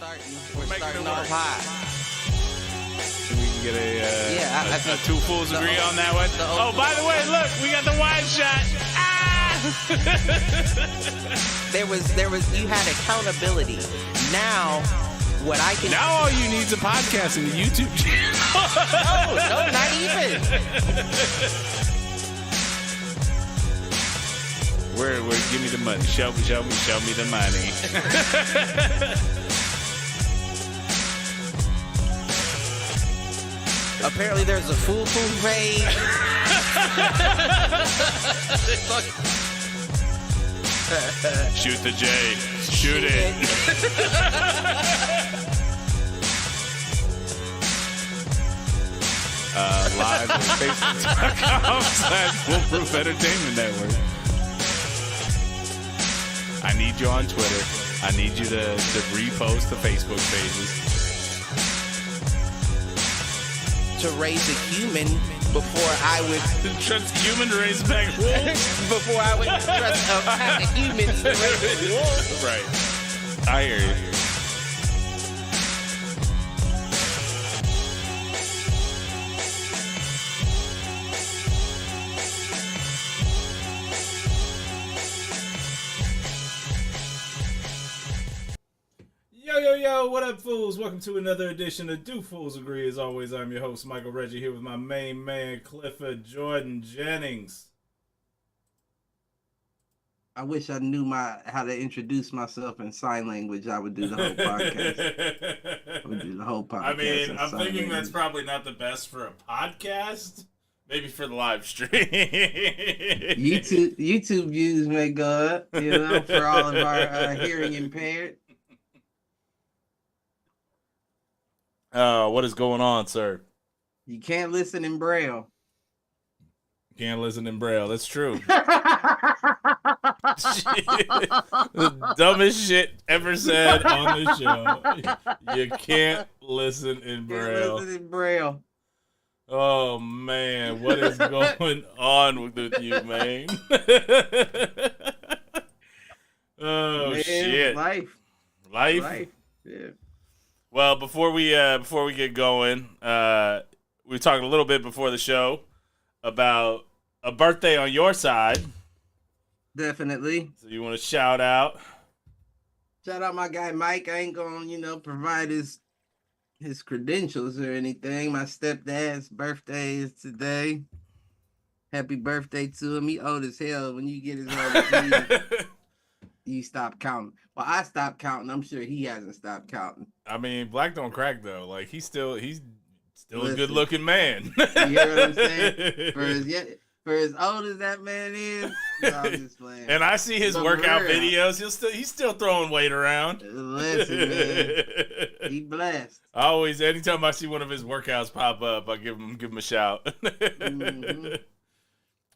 starting off high. We can get I think two fools agree on that one. Oh, by the way, look, we got the wide shot. There was you had accountability. Now what I can Now all you need is a podcast and a YouTube channel. no, not even. Where give me the money. Show me the money. Apparently there's a Foolproof page. Shoot the J. Shoot it. Live on Facebook.com/Foolproof Entertainment Network. I need you on Twitter. I need you to repost the Facebook pages. To raise a human before I would Trust human to raise back wolves. before I would trust a human to raise a wolf. Right. I hear you. Yo, what up, fools? Welcome to another edition of Do Fools Agree. As always, I'm your host, Michael Reggie, here with my main man, Clifford Jordan Jennings. I wish I knew how to introduce myself in sign language. I would do the whole podcast. I mean, I'm thinking that's probably not the best for a podcast. Maybe for the live stream. YouTube views may go up, for all of our hearing impaired. What is going on, sir? You can't listen in Braille. Can't listen in Braille. That's true. The dumbest shit ever said on the show. You can't listen in Braille. Listen in Braille. Oh, man. What is going on with you, man? Oh, Man, shit. Life. Yeah. Well, before we get going, we talked a little bit before the show about a birthday on your side. Definitely. So you want to shout out? Shout out my guy Mike. I ain't gonna, provide his credentials or anything. My stepdad's birthday is today. Happy birthday to him. He old as hell. When you get his old you stop counting. Well, I stopped counting. I'm sure he hasn't stopped counting. I mean, black don't crack though. Like he's still Listen, a good looking man. You hear what I'm saying? For as old as that man is, no, I'm just playing. And I see his workout videos. He's still throwing weight around. Listen, man, he blessed. Anytime I see one of his workouts pop up, I give him a shout. Mm-hmm.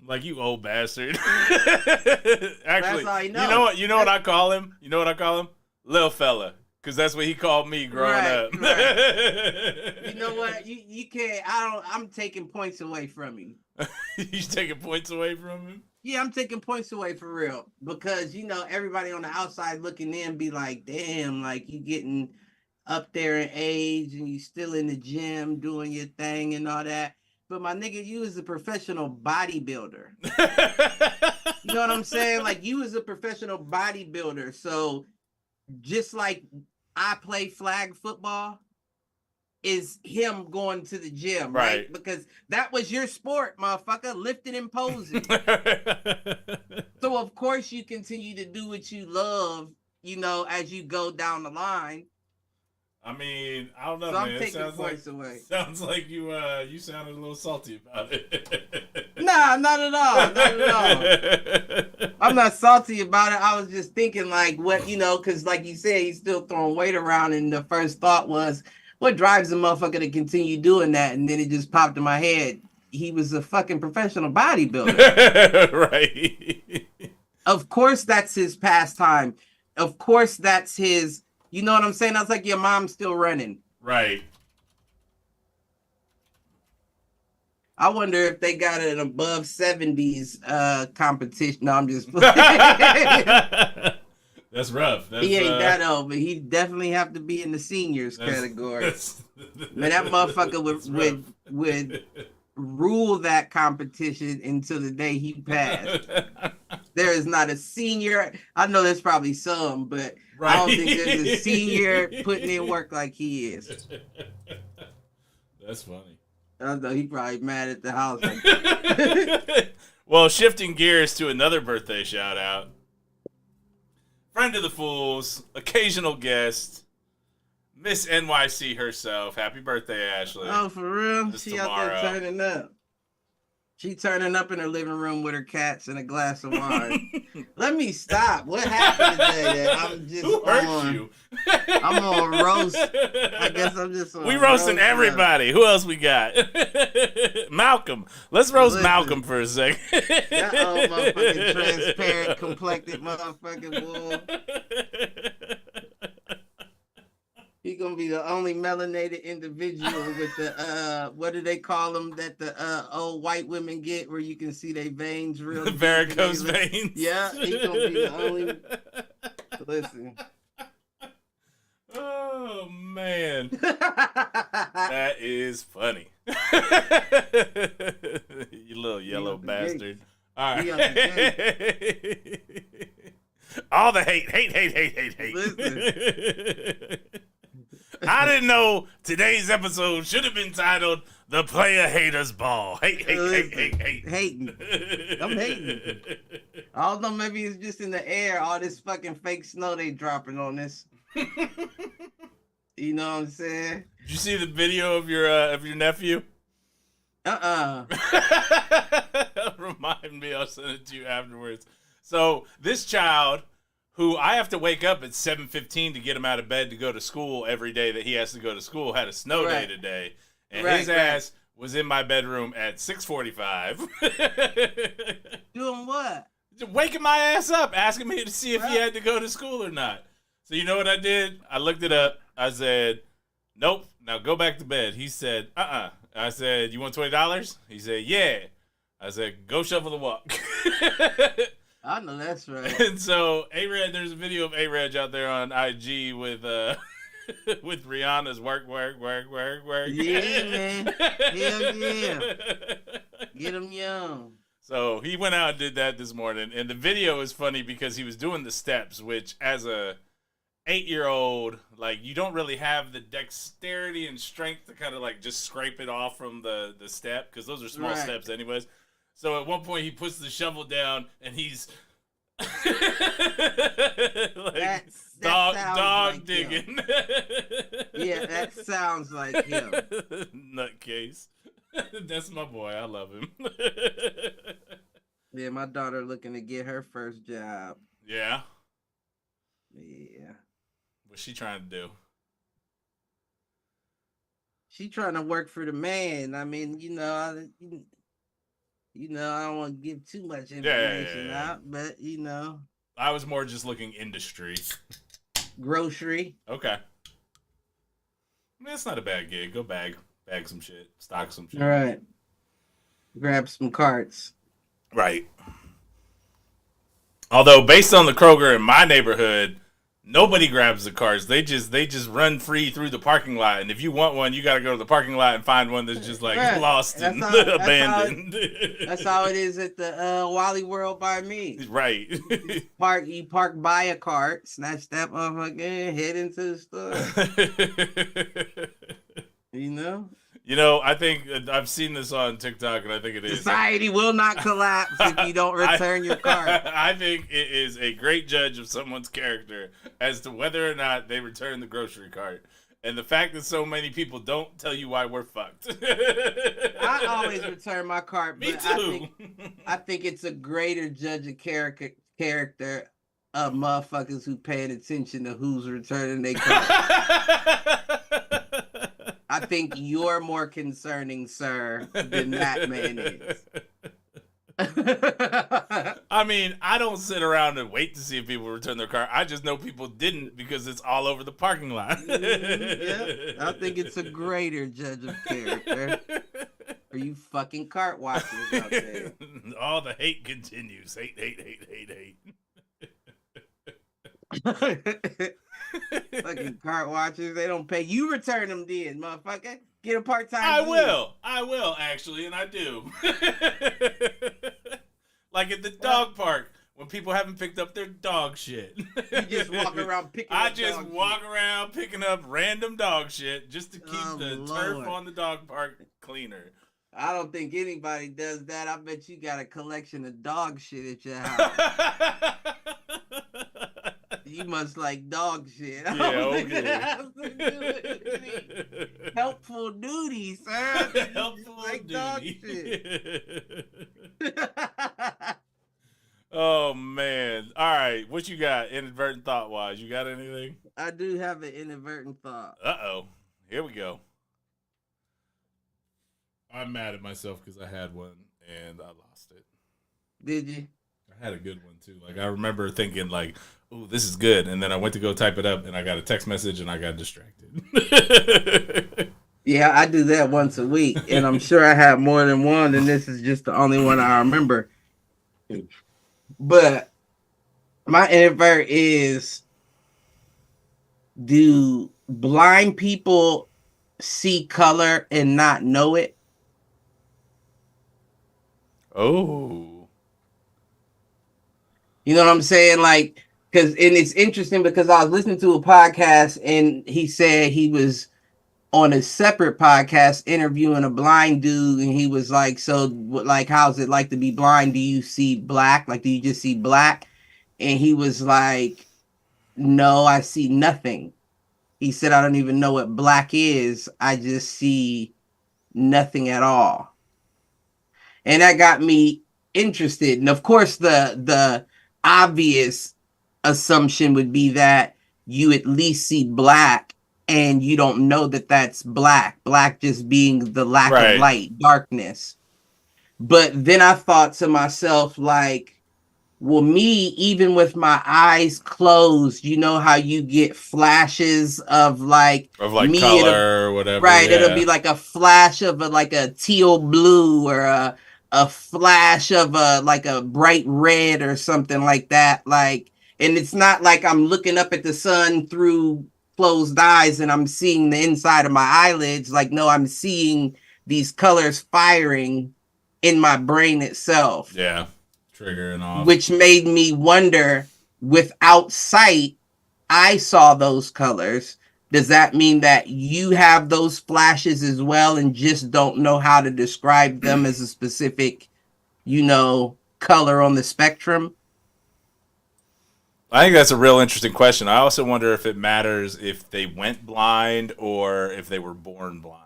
Like, you old bastard. Actually, That's all he knows. You know what I call him? You know what I call him? Lil fella. Because that's what he called me growing up. Right. You know what? You can't. I'm taking points away from you. You taking points away from him? Yeah, I'm taking points away for real. Because, everybody on the outside looking in be like, damn, like you getting up there in age and you still in the gym doing your thing and all that. But my nigga, you is a professional bodybuilder. You know what I'm saying? Like, you is a professional bodybuilder. So just like I play flag football is him going to the gym, right? Because that was your sport, motherfucker, lifting and posing. So of course you continue to do what you love, as you go down the line. I mean, I don't know, so man. I'm taking points away. Sounds like you sounded a little salty about it. Nah, not at all. I'm not salty about it. I was just thinking like what, because like you said, he's still throwing weight around. And the first thought was, what drives a motherfucker to continue doing that? And then it just popped in my head. He was a fucking professional bodybuilder. Right. Of course, that's his pastime. Of course, that's his... You know what I'm saying? That's like your mom's still running. Right. I wonder if they got an above 70s competition. No, I'm just playing. That's rough. He ain't that old, but he definitely have to be in the seniors category. Man, that motherfucker would rule that competition until the day he passed. There is not a senior. I know there's probably some, but I don't think there's a senior putting in work like he is. That's funny. I know he probably mad at the house. Well, shifting gears to another birthday shout out. Friend of the Fools, occasional guest, Miss NYC herself. Happy birthday, Ashley. Oh, for real? This She tomorrow. out there turning up. She turning up in her living room with her cats and a glass of wine. Let me stop. What happened today? That I'm just Who hurt you? I'm on roast. I guess I'm just on We roasting everybody. Who else we got? Malcolm. Let's roast Malcolm for a second. That old motherfucking transparent, complected motherfucking bull. He gonna be the only melanated individual with the what do they call them that the old white women get where you can see their veins real deep. Varicose veins. Yeah, he gonna be the only. Listen. Oh man, that is funny. You little yellow bastard. All right. All the hate. Listen. I didn't know today's episode should have been titled "The Player Haters Ball." Hate. Hating. I'm hating. I don't know, maybe it's just in the air, all this fucking fake snow they dropping on this. You know what I'm saying? Did you see the video of your nephew? Remind me, I'll send it to you afterwards. So this child, who I have to wake up at 7:15 to get him out of bed to go to school every day that he has to go to school, had a snow day today, and his ass was in my bedroom at 6:45. Doing what? Just waking my ass up, asking me to see if he had to go to school or not. So you know what I did? I looked it up. I said, nope, now go back to bed. He said, I said, you want $20? He said, yeah. I said, go shovel the walk. I know that's right. And so A-Rad, there's a video of A-Rad out there on IG with with Rihanna's work. Yeah, man. Hell yeah. Get him young. So he went out and did that this morning. And the video is funny because he was doing the steps, which as a 8-year-old, like, you don't really have the dexterity and strength to kind of like just scrape it off from the step, because those are small steps anyways. So at one point he puts the shovel down and he's like dog like digging. Yeah, that sounds like him. Nutcase. That's my boy. I love him. Yeah, my daughter looking to get her first job. Yeah. Yeah. What's she trying to do? She trying to work for the man. I mean, I don't want to give too much information out, but I was more just looking industry. Grocery. Okay. That's not a bad gig. Go bag some shit, stock some shit. All right. Grab some carts. Right. Although based on the Kroger in my neighborhood, nobody grabs the carts. They just run free through the parking lot. And if you want one, you got to go to the parking lot and find one that's just like lost and abandoned. That's how it is at the Wally World by me. Right. You park by a cart, snatch that motherfucker, head into the store. I think I've seen this on TikTok, and I think it is. Society will not collapse if you don't return your cart. I think it is a great judge of someone's character as to whether or not they return the grocery cart. And the fact that so many people don't tell you why we're fucked. I always return my cart. Me too. I think it's a greater judge of character of motherfuckers who paying attention to who's returning their cart. I think you're more concerning, sir, than that man is. I mean, I don't sit around and wait to see if people return their car. I just know people didn't because it's all over the parking lot. Yeah, I think it's a greater judge of character. Are you fucking cart watchers out there? All the hate continues. Hate. Fucking cart watchers, they don't pay. You return them then, motherfucker. Get a part-time I gig. will actually, and I do. Like at the dog park when people haven't picked up their dog shit. You just walk around picking up around picking up random dog shit just to keep the Lord. turf on the dog park cleaner. I don't think anybody does that. I bet you got a collection of dog shit at your house. You must like dog shit. Yeah, okay. Helpful duty, sir. Helpful like duty. dog shit. Oh man! All right, what you got? Inadvertent thought wise, you got anything? I do have an inadvertent thought. Here we go. I'm mad at myself because I had one and I lost it. Did you? I had a good one too. Like I remember thinking like, "Oh, this is good," and then I went to go type it up and I got a text message and I got distracted. Yeah, I do that once a week, and I'm sure I have more than one, and this is just the only one I remember. But my invert is, do blind people see color and not know it? Oh. You know what I'm saying? Like, and it's interesting because I was listening to a podcast and he said he was on a separate podcast interviewing a blind dude, and he was like, so like, how's it like to be blind? Do you see black? Like, do you just see black? And he was like, no, I see nothing. He said, I don't even know what black is. I just see nothing at all. And that got me interested. And of course, the obvious assumption would be that you at least see black and you don't know that that's black. Black just being the lack of light, darkness. But then I thought to myself, like, well, me, even with my eyes closed, you know how you get flashes of like color or whatever. Right. Yeah. It'll be like a flash of like a teal blue or a flash of like a bright red or something like that. Like, and it's not like I'm looking up at the sun through closed eyes and I'm seeing the inside of my eyelids. Like, no, I'm seeing these colors firing in my brain itself. Yeah. Triggering off. Which made me wonder, without sight, I saw those colors. Does that mean that you have those flashes as well and just don't know how to describe them as a specific, color on the spectrum? I think that's a real interesting question. I also wonder if it matters if they went blind or if they were born blind.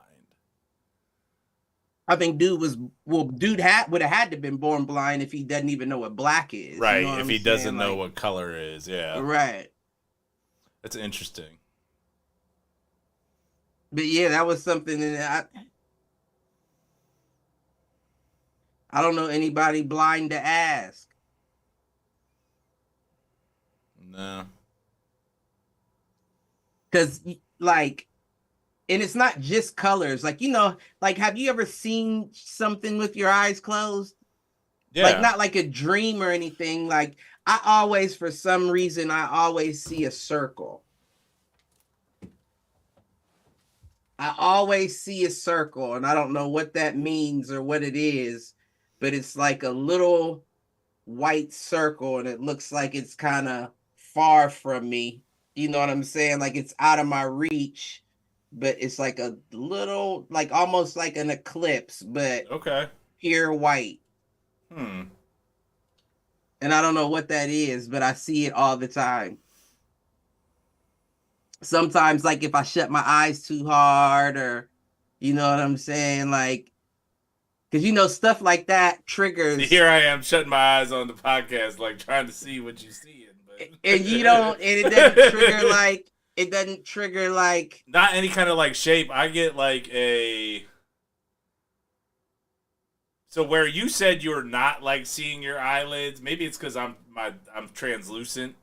I think dude would have had to been born blind if he doesn't even know what black is. Right, You know if he doesn't know what color is, yeah. Right. That's interesting. But yeah, that was something that I don't know anybody blind to ask. No. Because, and it's not just colors. Like, have you ever seen something with your eyes closed? Yeah. Like, not like a dream or anything. Like, for some reason, I always see a circle. I always see a circle, and I don't know what that means or what it is, but it's like a little white circle, and it looks like it's kind of far from me. You know what I'm saying? Like, it's out of my reach, but it's like a little, like almost like an eclipse, but pure white. And I don't know what that is, but I see it all the time. Sometimes, like, if I shut my eyes too hard, or, you know what I'm saying? Like, because, stuff like that triggers. Here I am shutting my eyes on the podcast, like, trying to see what you're seeing. But... And it doesn't trigger, like... Not any kind of, like, shape. I get, like, So where you said you're not, like, seeing your eyelids, maybe it's because I'm translucent.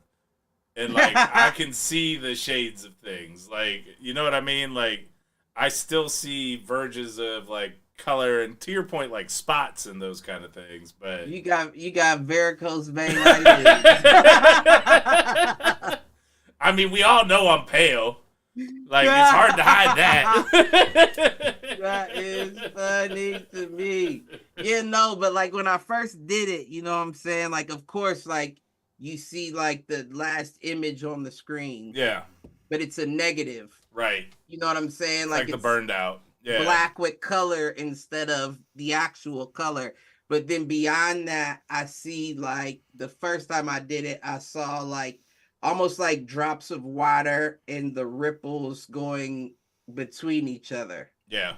And, like, I can see the shades of things. Like, you know what I mean? Like, I still see verges of, like, color and, to your point, like, spots and those kind of things. But you got varicose vein eyelids. I mean, we all know I'm pale. Like, it's hard to hide that. That is funny to me. Yeah, no, but like when I first did it, you know what I'm saying? Like, of course, like you see like the last image on the screen. Yeah. But it's a negative. Right. You know what I'm saying? Like the burned out. Yeah. Black with color instead of the actual color. But then beyond that, I see like the first time I did it, I saw like almost like drops of water and the ripples going between each other. Yeah.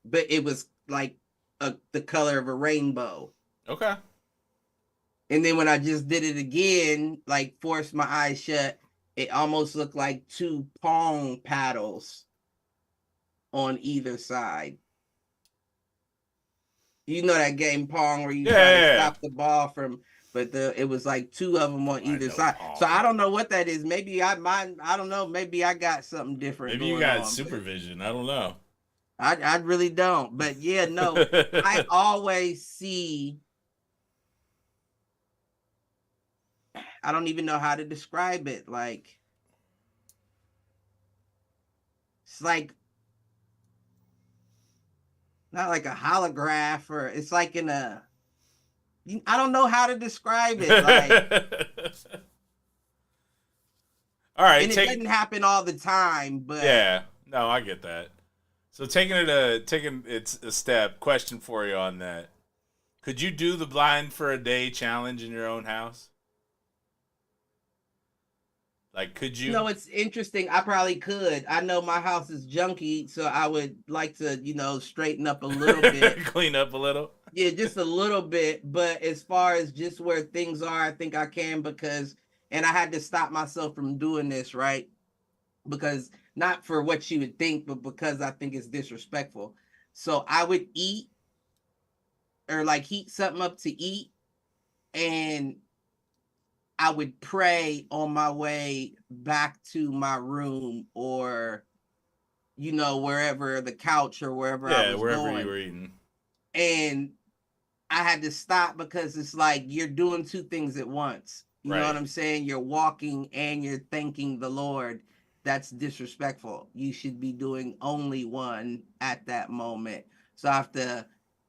But it was like the color of a rainbow. Okay. And then when I just did it again, like forced my eyes shut, it almost looked like two pong paddles on either side. You know that game Pong where you try to stop the ball from, but it was like two of them on either side. Pong. So I don't know what that is. Maybe I don't know. Maybe I got something different. Maybe you got supervision. I don't know. I really don't. But yeah, no, I always see. I don't even know how to describe it. Like, it's like, not like a holograph, or it's like in a, I don't know how to describe it. Like, all right. And it doesn't happen all the time, but. Yeah, no, I get that. So taking it's a step, question for you on that. Could you do the blind for a day challenge in your own house? Like, could you? No, it's interesting. I probably could. I know my house is junky, so I would like to, straighten up a little bit. Clean up a little? Yeah, just a little bit. But as far as just where things are, I think I can and I had to stop myself from doing this, right? Because not for what you would think, but because I think it's disrespectful. So I would eat or like heat something up to eat, and I would pray on my way back to my room or, wherever, the couch or wherever I was wherever going. You were eating. And I had to stop because it's like you're doing two things at once. You know what I'm saying? You're walking and you're thanking the Lord. That's disrespectful. You should be doing only one at that moment. So I have to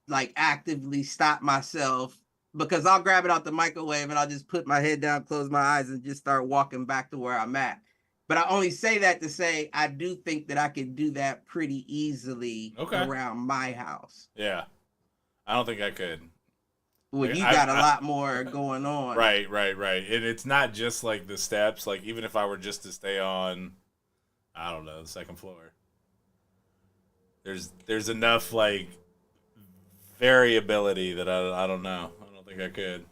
like actively stop myself, because I'll grab it out the microwave and I'll just put my head down, close my eyes, and just start walking back to where I'm at. But I only say that to say I do think that I could do that pretty easily around my house. Yeah. I don't think I could. Well, you got a lot more going on. Right. And it's not just like the steps. Like, even if I were just to stay on, I don't know, the second floor, there's enough like variability that I don't know. I think I could.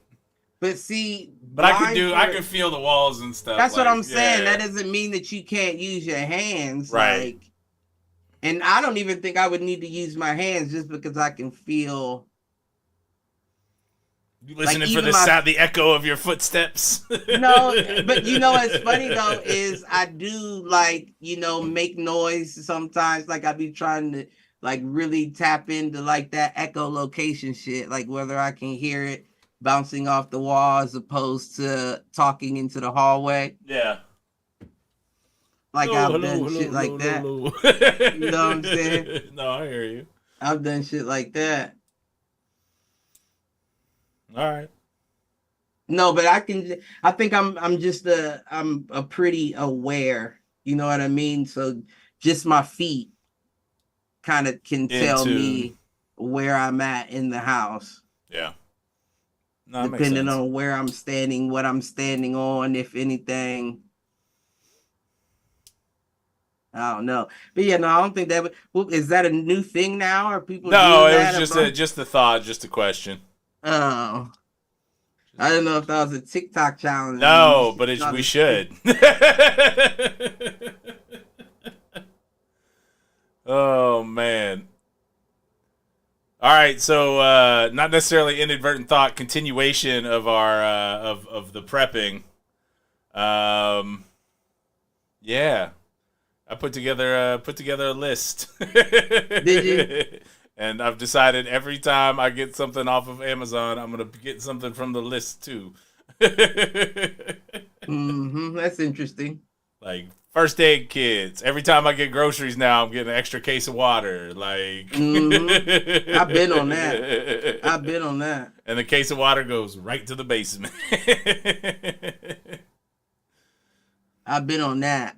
But see, I could feel the walls and stuff. That's what I'm saying. That doesn't mean that you can't use your hands. Right. Like, and I don't even think I would need to use my hands just because I can feel. You listening for the echo of your footsteps? No, but what's funny though is I do make noise sometimes. Like I be trying to really tap into that echolocation shit, like whether I can hear it bouncing off the wall as opposed to talking into the hallway. Yeah. I've done shit like that. You know what I'm saying? No, I hear you. I've done shit like that. All right. No, but I think I'm a pretty aware, you know what I mean? So just my feet kind of can tell me where I'm at in the house. Yeah. No, depending on where I'm standing, what I'm standing on, if anything. I don't know. But yeah, no, I don't think that is that a new thing now? Or people No, it was just a thought, just a question. Oh. I didn't know if that was a TikTok challenge. No, but we should. Oh, man. All right, so not necessarily inadvertent thought, continuation of our of the prepping. Yeah. I put together a list. Did you? And I've decided every time I get something off of Amazon, I'm gonna get something from the list too. That's interesting. Like first aid kits. Every time I get groceries now, I'm getting an extra case of water. Like I've been on that. I've been on that. And the case of water goes right to the basement. I've been on that.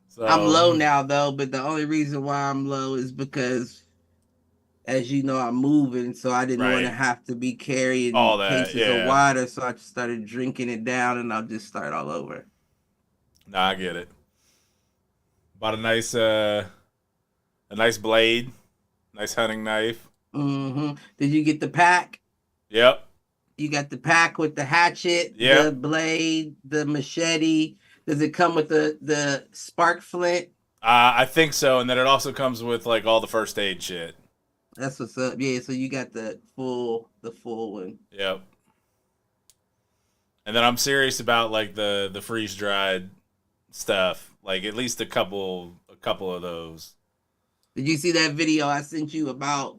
So, I'm low now though, but the only reason why I'm low is because, as you know, I'm moving, so I didn't want to have to be carrying all that, cases of water, so I just started drinking it down, and I'll just start all over. Nah, I get it. Bought a nice blade, nice hunting knife. Mm-hmm. Did you get the pack? Yep. You got the pack with the hatchet, the blade, the machete. Does it come with the spark flint? I think so, and then it also comes with like all the first aid shit. That's what's up. Yeah, so you got the full one. Yep. And then I'm serious about like the freeze dried stuff. Like at least a couple of those. Did you see that video I sent you about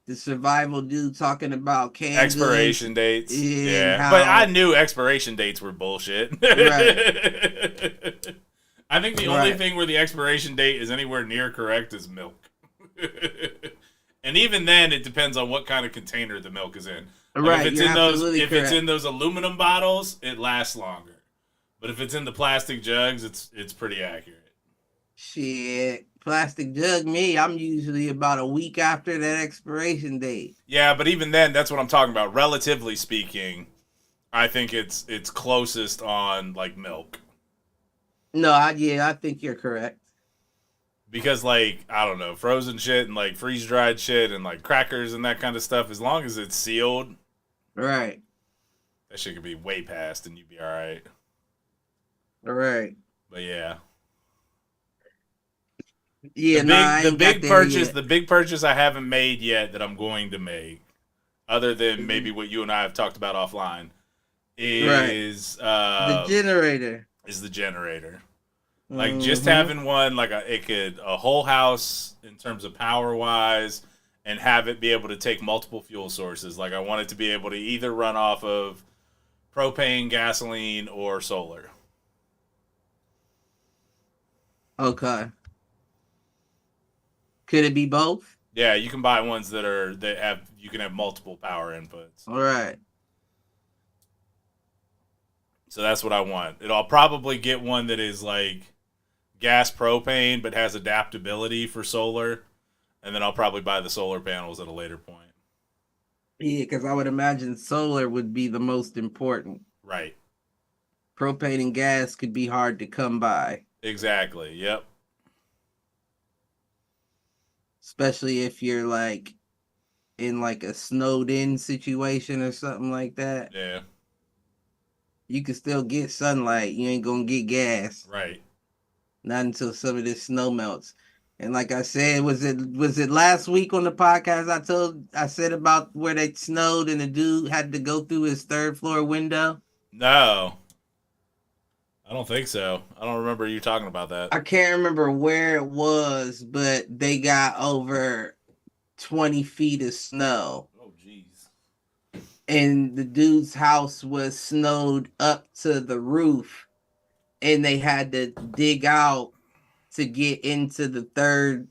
the survival dude talking about canned expiration dates? Yeah. But I knew expiration dates were bullshit. Right. I think the only thing where the expiration date is anywhere near correct is milk. And even then, it depends on what kind of container the milk is in. Like if it's in those aluminum bottles, it lasts longer. But if it's in the plastic jugs, it's pretty accurate. Shit, plastic jug me, I'm usually about a week after that expiration date. Yeah, but even then, that's what I'm talking about. Relatively speaking, I think it's closest on like milk. No, I think you're correct. Because, like, I don't know, frozen shit and, like, freeze-dried shit and, like, crackers and that kind of stuff, as long as it's sealed. Right. That shit could be way past and you'd be all right. All right. But, yeah. Yeah, the big purchase I haven't made yet that I'm going to make, other than maybe what you and I have talked about offline, is the generator. Is the generator. Like just having one, like a whole house in terms of power wise, and have it be able to take multiple fuel sources. Like I want it to be able to either run off of propane, gasoline, or solar. Okay. Could it be both? Yeah, you can buy ones you can have multiple power inputs. All right. So that's what I want. I'll probably get one that is like gas propane but has adaptability for solar, and then I'll probably buy the solar panels at a later point. Yeah, because I would imagine solar would be the most important. Right. Propane and gas could be hard to come by. Exactly. Yep. Especially if you're like in like a snowed in situation or something like that. Yeah. You can still get sunlight. You ain't gonna get gas. Right. Not until some of this snow melts. And like I said, was it last week on the podcast I said about where they snowed and the dude had to go through his third floor window? No. I don't think so. I don't remember you talking about that. I can't remember where it was, but they got over 20 feet of snow. Oh, jeez. And the dude's house was snowed up to the roof, and they had to dig out to get into the third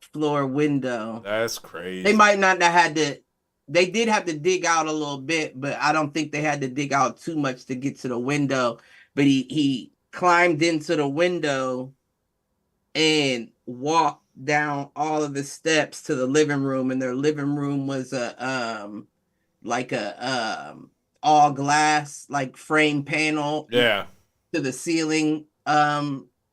floor window. That's crazy. They might not have had to. They did have to dig out a little bit, but I don't think they had to dig out too much to get to the window. But he climbed into the window and walked down all of the steps to the living room, and their living room was a all glass, like frame panel to the ceiling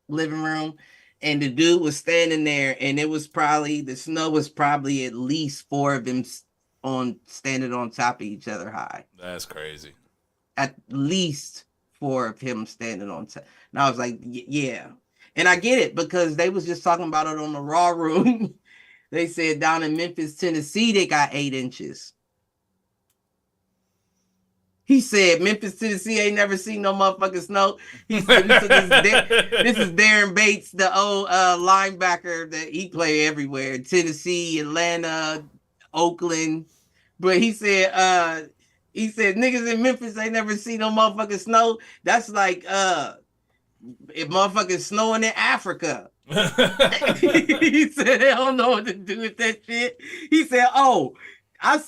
living room. And the dude was standing there, and the snow was probably at least four of them standing on top of each other high. That's crazy. At least four of him standing on top. And I was like, yeah. And I get it, because they was just talking about it on the Raw Room. They said down in Memphis, Tennessee, they got 8 inches. He said Memphis, Tennessee ain't never seen no motherfucking snow. He said, this is Darren Bates, the old linebacker that he played everywhere. Tennessee, Atlanta, Oakland. But he said He said niggas in Memphis ain't never seen no motherfucking snow. That's like if motherfucking snowing in Africa. He said they don't know what to do with that shit. He said, "Oh,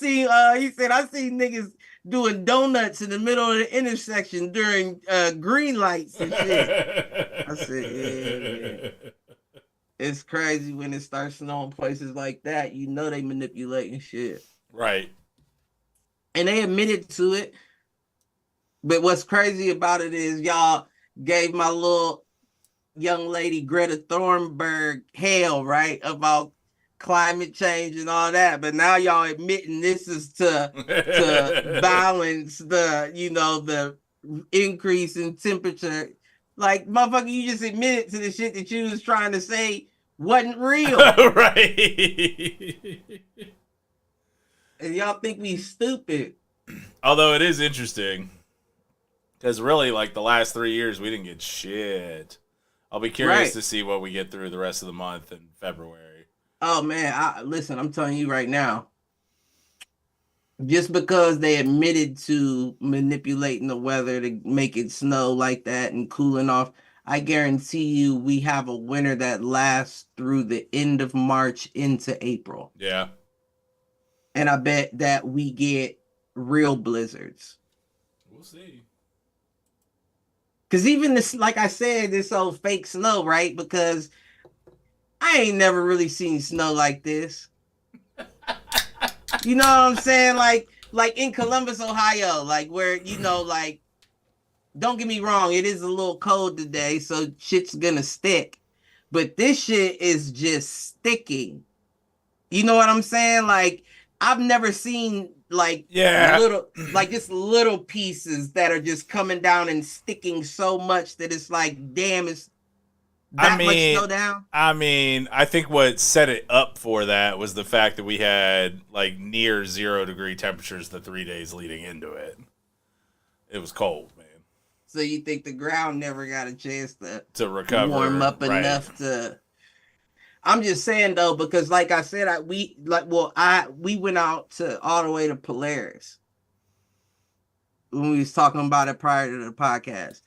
he said I seen niggas doing donuts in the middle of the intersection during green lights and shit." I said, "Yeah, man. It's crazy when it starts snowing places like that. You know they manipulating shit." Right. And they admitted to it. But what's crazy about it is y'all gave my little young lady Greta Thunberg hell, right, about climate change and all that. But now y'all admitting this is to balance the, the increase in temperature. Like, motherfucker, you just admitted to the shit that you was trying to say wasn't real. Right. And y'all think we stupid. Although it is interesting, because really, like, the last 3 years, we didn't get shit. I'll be curious to see what we get through the rest of the month in February. Oh, man. Listen, I'm telling you right now, just because they admitted to manipulating the weather to make it snow like that and cooling off, I guarantee you we have a winter that lasts through the end of March into April. Yeah. And I bet that we get real blizzards. We'll see. Because even this, like I said, this old fake snow, right? Because I ain't never really seen snow like this. You know what I'm saying? Like in Columbus, Ohio, like where, like, don't get me wrong, it is a little cold today, so shit's gonna stick. But this shit is just sticking. You know what I'm saying? Like, I've never seen just little pieces that are just coming down and sticking so much that it's like, damn, it's much snow down. I mean, I think what set it up for that was the fact that we had like near 0 degree temperatures the 3 days leading into it. It was cold, man. So you think the ground never got a chance to recover, warm up enough to? I'm just saying though, because like I said, we went out all the way to Polaris when we was talking about it prior to the podcast.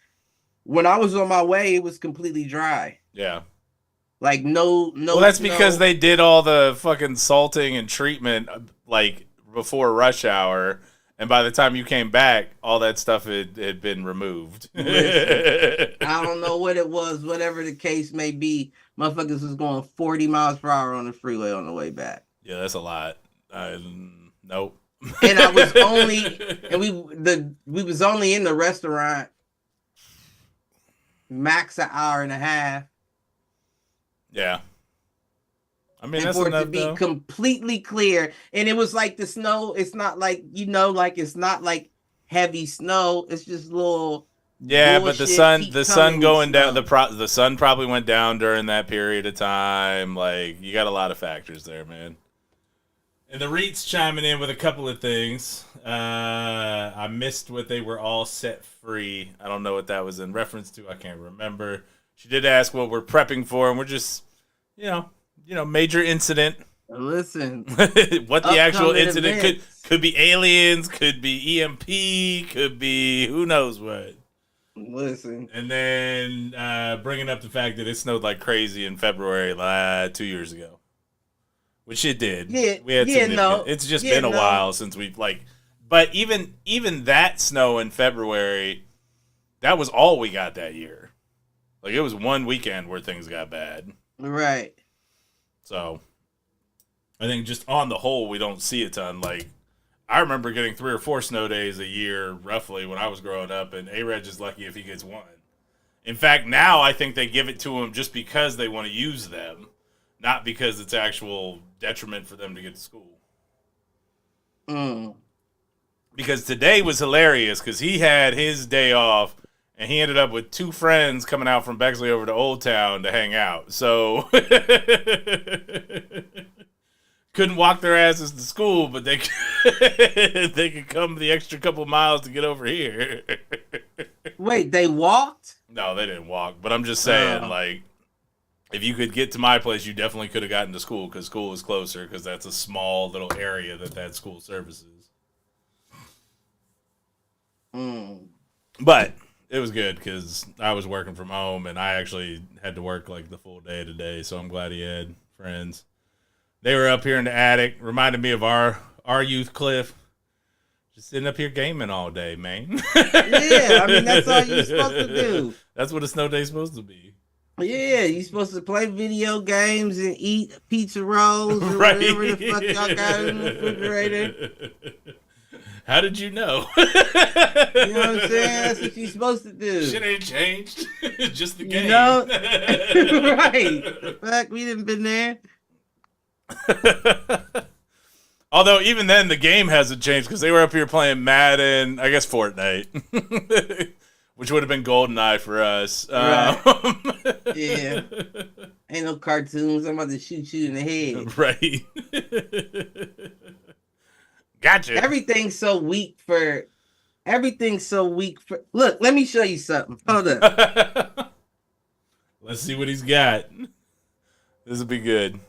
When I was on my way, it was completely dry. Yeah. Like no. Well, that's because they did all the fucking salting and treatment like before rush hour, and by the time you came back, all that stuff had been removed. Listen, I don't know what it was, whatever the case may be. Motherfuckers was going 40 miles per hour on the freeway on the way back. Yeah, that's a lot. Nope. And I was we was only in the restaurant max an hour and a half. Yeah. I mean, and that's for enough, it to be though. completely clear. And it was like the snow, it's not like, like it's not like heavy snow. It's just little. Yeah, but the sun going down, the sun probably went down during that period of time. Like, you got a lot of factors there, man. And the REIT's chiming in with a couple of things. I missed what they were all set free. I don't know what that was in reference to. I can't remember. She did ask what we're prepping for, and we're just, major incident. Listen, what the actual incident events. could be aliens, could be EMP, could be who knows what. Listen. And then bringing up the fact that it snowed like crazy in February 2 years ago. Which it did. Yeah, we had It's just been a while since we've but even that snow in February, that was all we got that year. Like, it was one weekend where things got bad. Right. So I think just on the whole, we don't see a ton. Like, I remember getting 3 or 4 snow days a year, roughly, when I was growing up, and A-Reg is lucky if he gets one. In fact, now I think they give it to him just because they want to use them, not because it's actual detriment for them to get to school. Because today was hilarious, because he had his day off, and he ended up with 2 friends coming out from Bexley over to Old Town to hang out. So couldn't walk their asses to school, but they could come the extra couple miles to get over here. Wait, they walked? No, they didn't walk. But I'm just saying, like, if you could get to my place, you definitely could have gotten to school, because school is closer, because that's a small little area that school services. Mm. But it was good because I was working from home and I actually had to work like the full day today. So I'm glad he had friends. They were up here in the attic, reminded me of our youth, Cliff. Just sitting up here gaming all day, man. Yeah, I mean, that's all you're supposed to do. That's what a snow day's supposed to be. Yeah, you're supposed to play video games and eat pizza rolls or Right. whatever the fuck y'all got in the refrigerator. How did you know? You know what I'm saying? That's what you're supposed to do. Shit ain't changed. Just the game. You know? Right. The fuck, we didn't been there. Although even then the game hasn't changed because they were up here playing Madden, I guess Fortnite, which would have been GoldenEye for us. Right. Yeah. Ain't no cartoons. I'm about to shoot you in the head. Right. Gotcha. Everything's so weak for. Look, let me show you something. Hold up. Let's see what he's got. This will be good.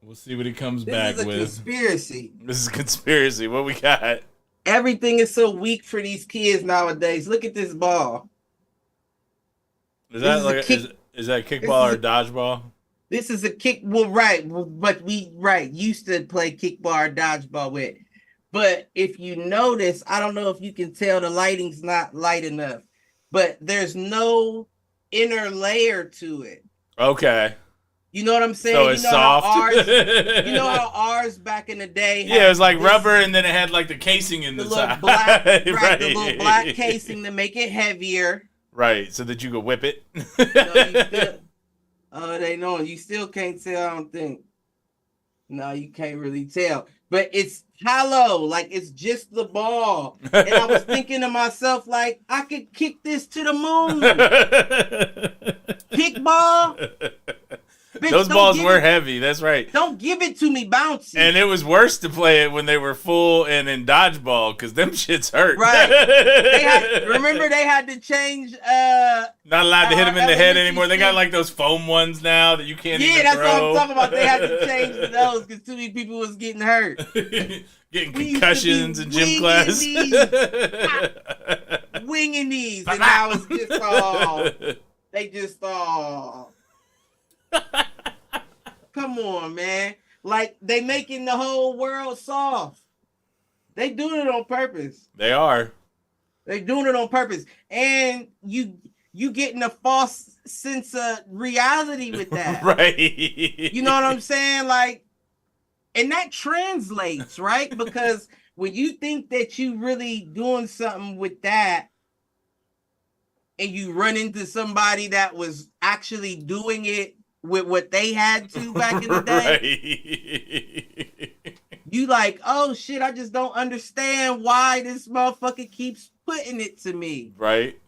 We'll see what he comes back This is a with. conspiracy. This is a conspiracy. What we got? Everything is so weak for these kids nowadays. Look at this ball. Is that like is that kickball or dodgeball? This is a kick. Well, right, but we used to play kickball or dodgeball with. But if you notice, I don't know if you can tell the lighting's not light enough, but there's no inner layer to it. Okay. You know what I'm saying? So it's soft. You know how ours back in the day had it was like rubber, and then it had like the casing in the side. Black, right, right. the little black casing to make it heavier. Right, so that you could whip it. They know you still can't tell. I don't think. No, you can't really tell. But it's hollow, like it's just the ball. And I was thinking to myself, like, I could kick this to the moon. Kickball. Bitch, those balls were heavy. That's right. Don't give it to me bouncy. And it was worse to play it when they were full and in dodgeball because them shits hurt. Right. Remember they had to change. Not allowed to hit them in the head anymore. They got like those foam ones now that you can't even that's throw. what I'm talking about. They had to change to those because too many people was getting hurt. Getting concussions in gym class. Winging these. And now it's just all. They just all. Come on, man. Like, they making the whole world soft. They doing it on purpose. They are. They doing it on purpose. And you getting a false sense of reality with that. Right. You know what I'm saying? Like, and that translates, right? Because when you think that you really doing something with that, and you run into somebody that was actually doing it with what they had to back in the day, right. You like, oh shit, I just don't understand why this motherfucker keeps putting it to me. Right.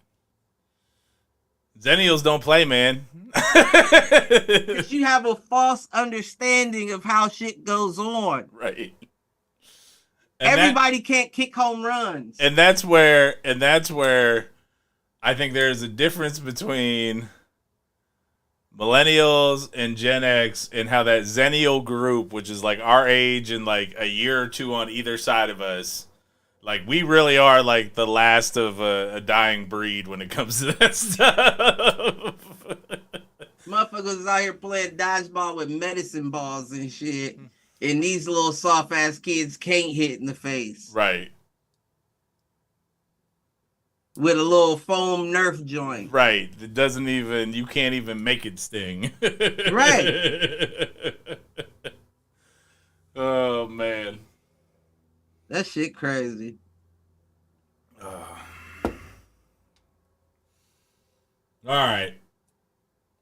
Zennials don't play, man. Because you have a false understanding of how shit goes on. Right. Everybody can't kick home runs. And that's where I think there's a difference between millennials and Gen X and how that Zennial group, which is like our age and like a year or two on either side of us, like we really are like the last of a dying breed when it comes to that stuff. Motherfuckers out here playing dodgeball with medicine balls and shit, and these little soft ass kids can't hit in the face. Right. With a little foam Nerf joint. Right. It doesn't even, you can't even make it sting. Right. Oh, man. That shit crazy. All right.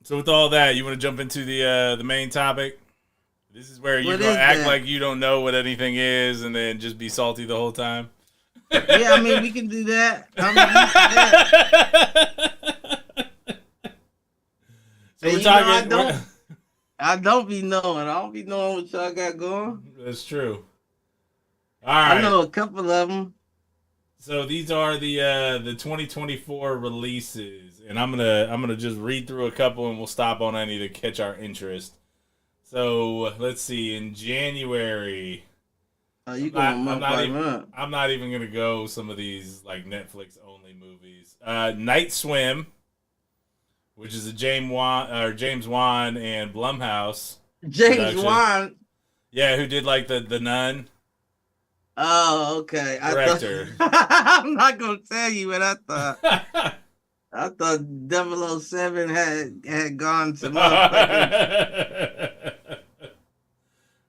So with all that, you want to jump into the main topic? This is where you act like you don't know what anything is and then just be salty the whole time. Yeah, I mean, we can do that. So we're talking. I don't be knowing. I don't be knowing what y'all got going. That's true. All right. I know a couple of them. So these are the 2024 releases, and I'm gonna just read through a couple, and we'll stop on any to catch our interest. So let's see. In January, You going up? I'm not even gonna go some of these like Netflix only movies. Night Swim, which is a James Wan and Blumhouse James production. Wan. Yeah, who did like the Nun? Oh, okay. Director. I'm not gonna tell you what I thought. I thought 007 had gone to motherfucking.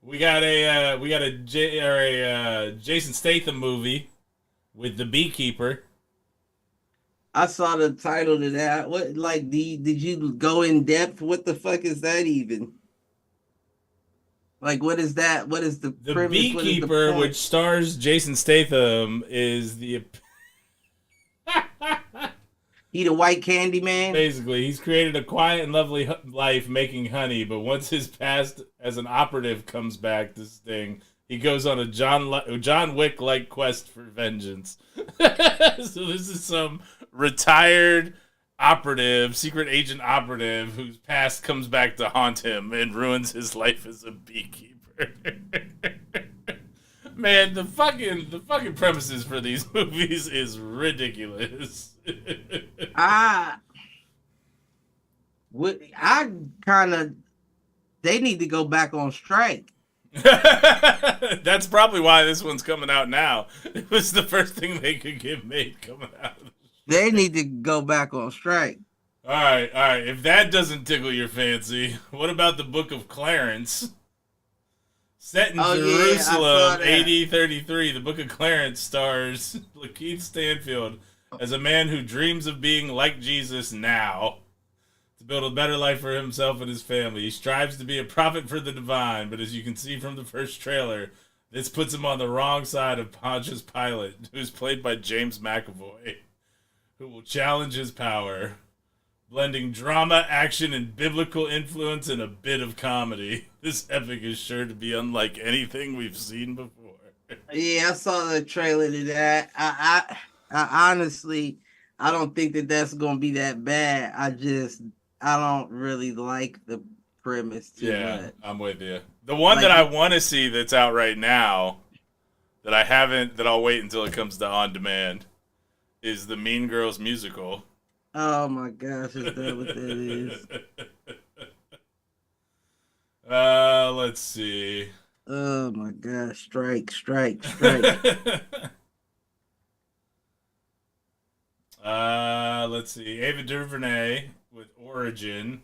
We got a Jason Statham movie with the Beekeeper. I saw the title to that. What did you go in depth? What the fuck is that even? Like, what is that? What is the premise? Beekeeper, which stars Jason Statham, is the he the white candy man. Basically, he's created a quiet and lovely life making honey, but once his past as an operative comes back to sting, he goes on a John Wick-like quest for vengeance. So this is some retired operative, secret agent operative, whose past comes back to haunt him and ruins his life as a beekeeper. Man, the fucking premises for these movies is ridiculous. They need to go back on strike. That's probably why this one's coming out now. It was the first thing they could get made coming out. They need to go back on strike. All right. If that doesn't tickle your fancy, what about the Book of Clarence? Set in Jerusalem, AD 33, the Book of Clarence stars Lakeith Stanfield as a man who dreams of being like Jesus now, to build a better life for himself and his family. He strives to be a prophet for the divine, but as you can see from the first trailer, this puts him on the wrong side of Pontius Pilate, who's played by James McAvoy, who will challenge his power, blending drama, action, and biblical influence and a bit of comedy. This epic is sure to be unlike anything we've seen before. Yeah, I saw the trailer to that. I honestly, I don't think that's going to be that bad. I don't really like the premise too much. Yeah, I'm with you. The one that I want to see that's out right now, that I haven't, that I'll wait until it comes to on demand, is the Mean Girls musical. Oh my gosh, is that what that is? Let's see. Oh my gosh, strike. Let's see. Ava DuVernay with Origin.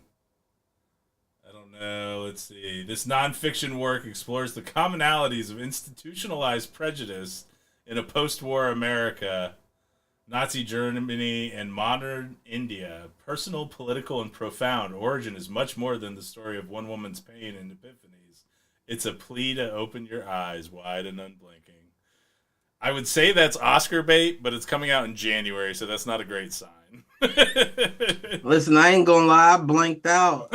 I don't know. Let's see. This nonfiction work explores the commonalities of institutionalized prejudice in a post-war America, Nazi Germany, and modern India. Personal, political, and profound. Origin is much more than the story of one woman's pain and epiphanies. It's a plea to open your eyes wide and unblinking. I would say that's Oscar bait, but it's coming out in January, so that's not a great sign. Listen, I ain't gonna lie, I blanked out.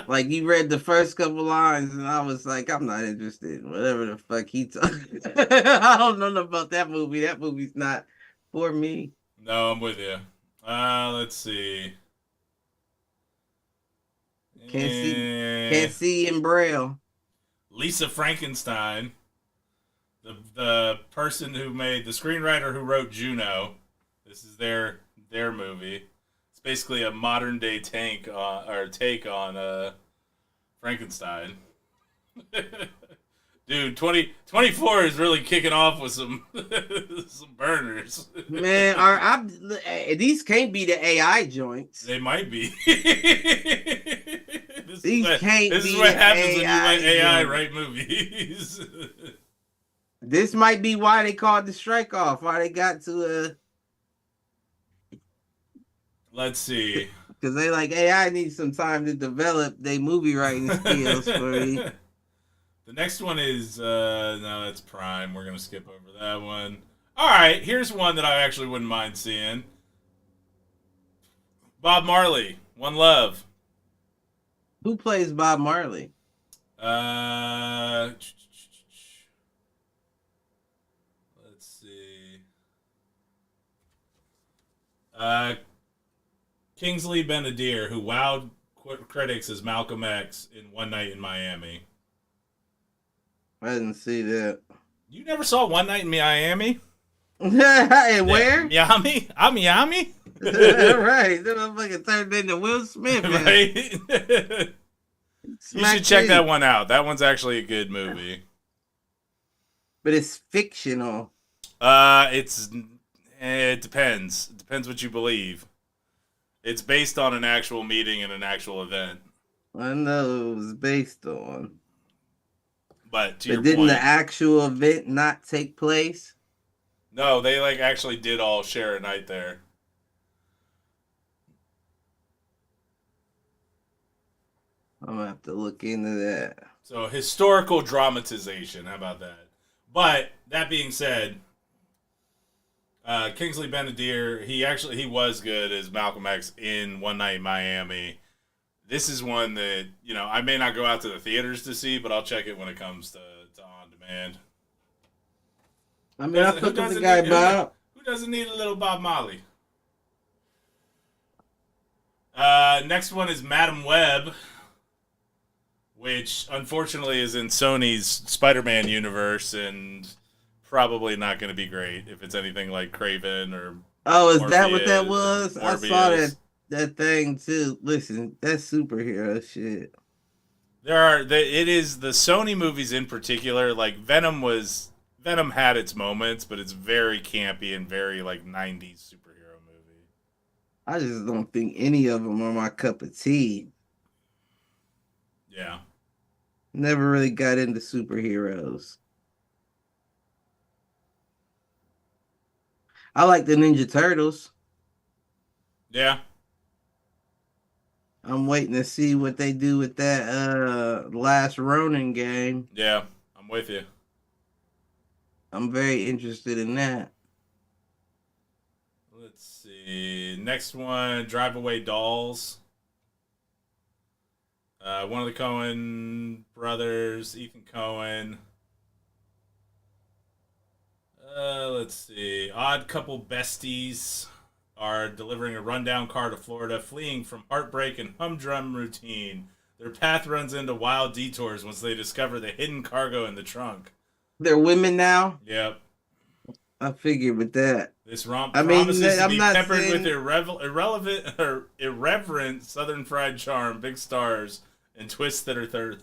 Like, you read the first couple lines, and I was like, I'm not interested in whatever the fuck he talking. I don't know about that movie. That movie's not for me. No, I'm with you. Let's see. Can't see in Braille. Lisa Frankenstein, the person who made, the screenwriter who wrote Juno. This is their movie. It's basically a modern day take on Frankenstein. Dude, 2024 is really kicking off with some burners. Man, these can't be the AI joints. They might be. This is what happens when you let AI write movies. This might be why they called the strike off. Why they got to Let's see. Because they like, AI needs some time to develop their movie writing skills for you. The next one is, no, that's Prime. We're going to skip over that one. All right, here's one that I actually wouldn't mind seeing. Bob Marley, One Love. Who plays Bob Marley? Let's see. Kingsley Ben-Adir, who wowed critics as Malcolm X in One Night in Miami. I didn't see that. You never saw One Night in Miami? And Yeah, where? Miami? Miami? Right. That motherfucker turned into Will Smith. Right? You should check that one out. That one's actually a good movie. But it's fictional. It depends. It depends what you believe. It's based on an actual meeting and an actual event. I know it was based on. But to your didn't point, the actual event not take place? no, they like actually did all share a night there. I'm gonna have to look into that. So historical dramatization. How about that? But that being said, Kingsley Ben-Adir, he was good as Malcolm X in One Night in Miami. This is one that, I may not go out to the theaters to see, but I'll check it when it comes to on demand. I mean, I took the guy Bob. Who doesn't need a little Bob Marley? Next one is Madam Web, which unfortunately is in Sony's Spider-Man universe and probably not going to be great if it's anything like Craven or. Oh, is that what that was? Morbius. I saw that thing too. Listen, that's superhero shit. It is the Sony movies in particular. Like Venom had its moments, but it's very campy and very like 90s superhero movie. I just don't think any of them are my cup of tea. Yeah. Never really got into superheroes. I like the Ninja Turtles. Yeah. I'm waiting to see what they do with that Last Ronin game. Yeah, I'm with you. I'm very interested in that. Let's see. Next one, Drive Away Dolls. One of the Coen brothers, Ethan Coen. Let's see. Odd couple besties are delivering a rundown car to Florida, fleeing from heartbreak and humdrum routine. Their path runs into wild detours once they discover the hidden cargo in the trunk. They're women now? Yep. I figured with that. This romp promises to be peppered with irreverent Southern fried charm, big stars, and twists that are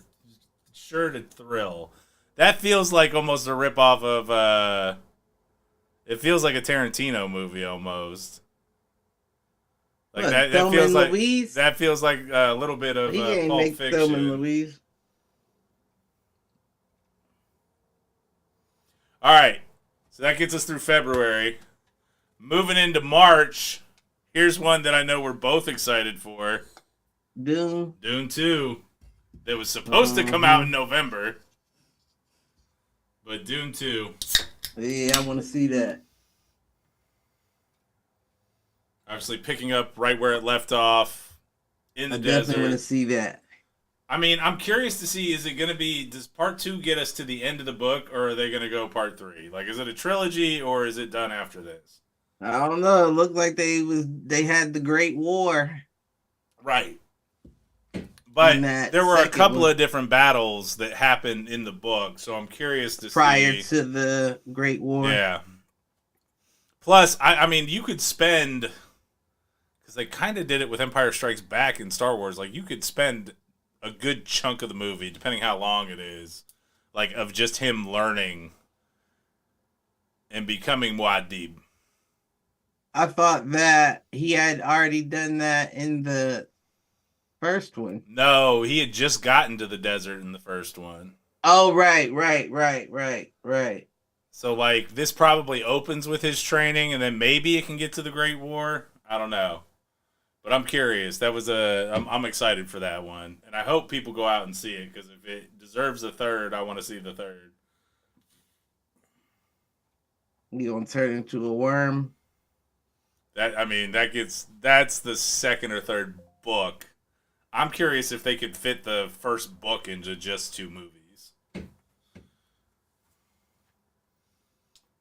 sure to thrill. That feels like almost a ripoff of. It feels like a Tarantino movie almost. Like that feels like a little bit of Pulp Fiction. Thelma and Louise. All right, so that gets us through February. Moving into March, here's one that I know we're both excited for. Dune 2. That was supposed to come out in November, but Dune 2. Yeah, I want to see that. Obviously picking up right where it left off in the desert. I definitely want to see that. I mean, I'm curious to see, is it going to be, does part 2 get us to the end of the book, or are they going to go part 3? Like, is it a trilogy, or is it done after this? I don't know. It looked like they had the Great War. Right. But there were a couple of different battles that happened in the book, so I'm curious to see. Prior to the Great War. Yeah. Plus, I mean, you could spend, because they kind of did it with Empire Strikes Back in Star Wars, like, you could spend a good chunk of the movie, depending how long it is, like, of just him learning and becoming Muad'Dib. I thought that he had already done that in the first one. No, he had just gotten to the desert in the first one. Oh, right. So, like, this probably opens with his training, and then maybe it can get to the Great War. I don't know. But I'm curious. I'm excited for that one. And I hope people go out and see it, because if it deserves a third, I want to see the third. You gonna turn into a worm? That's the second or third book. I'm curious if they could fit the first book into just 2 movies.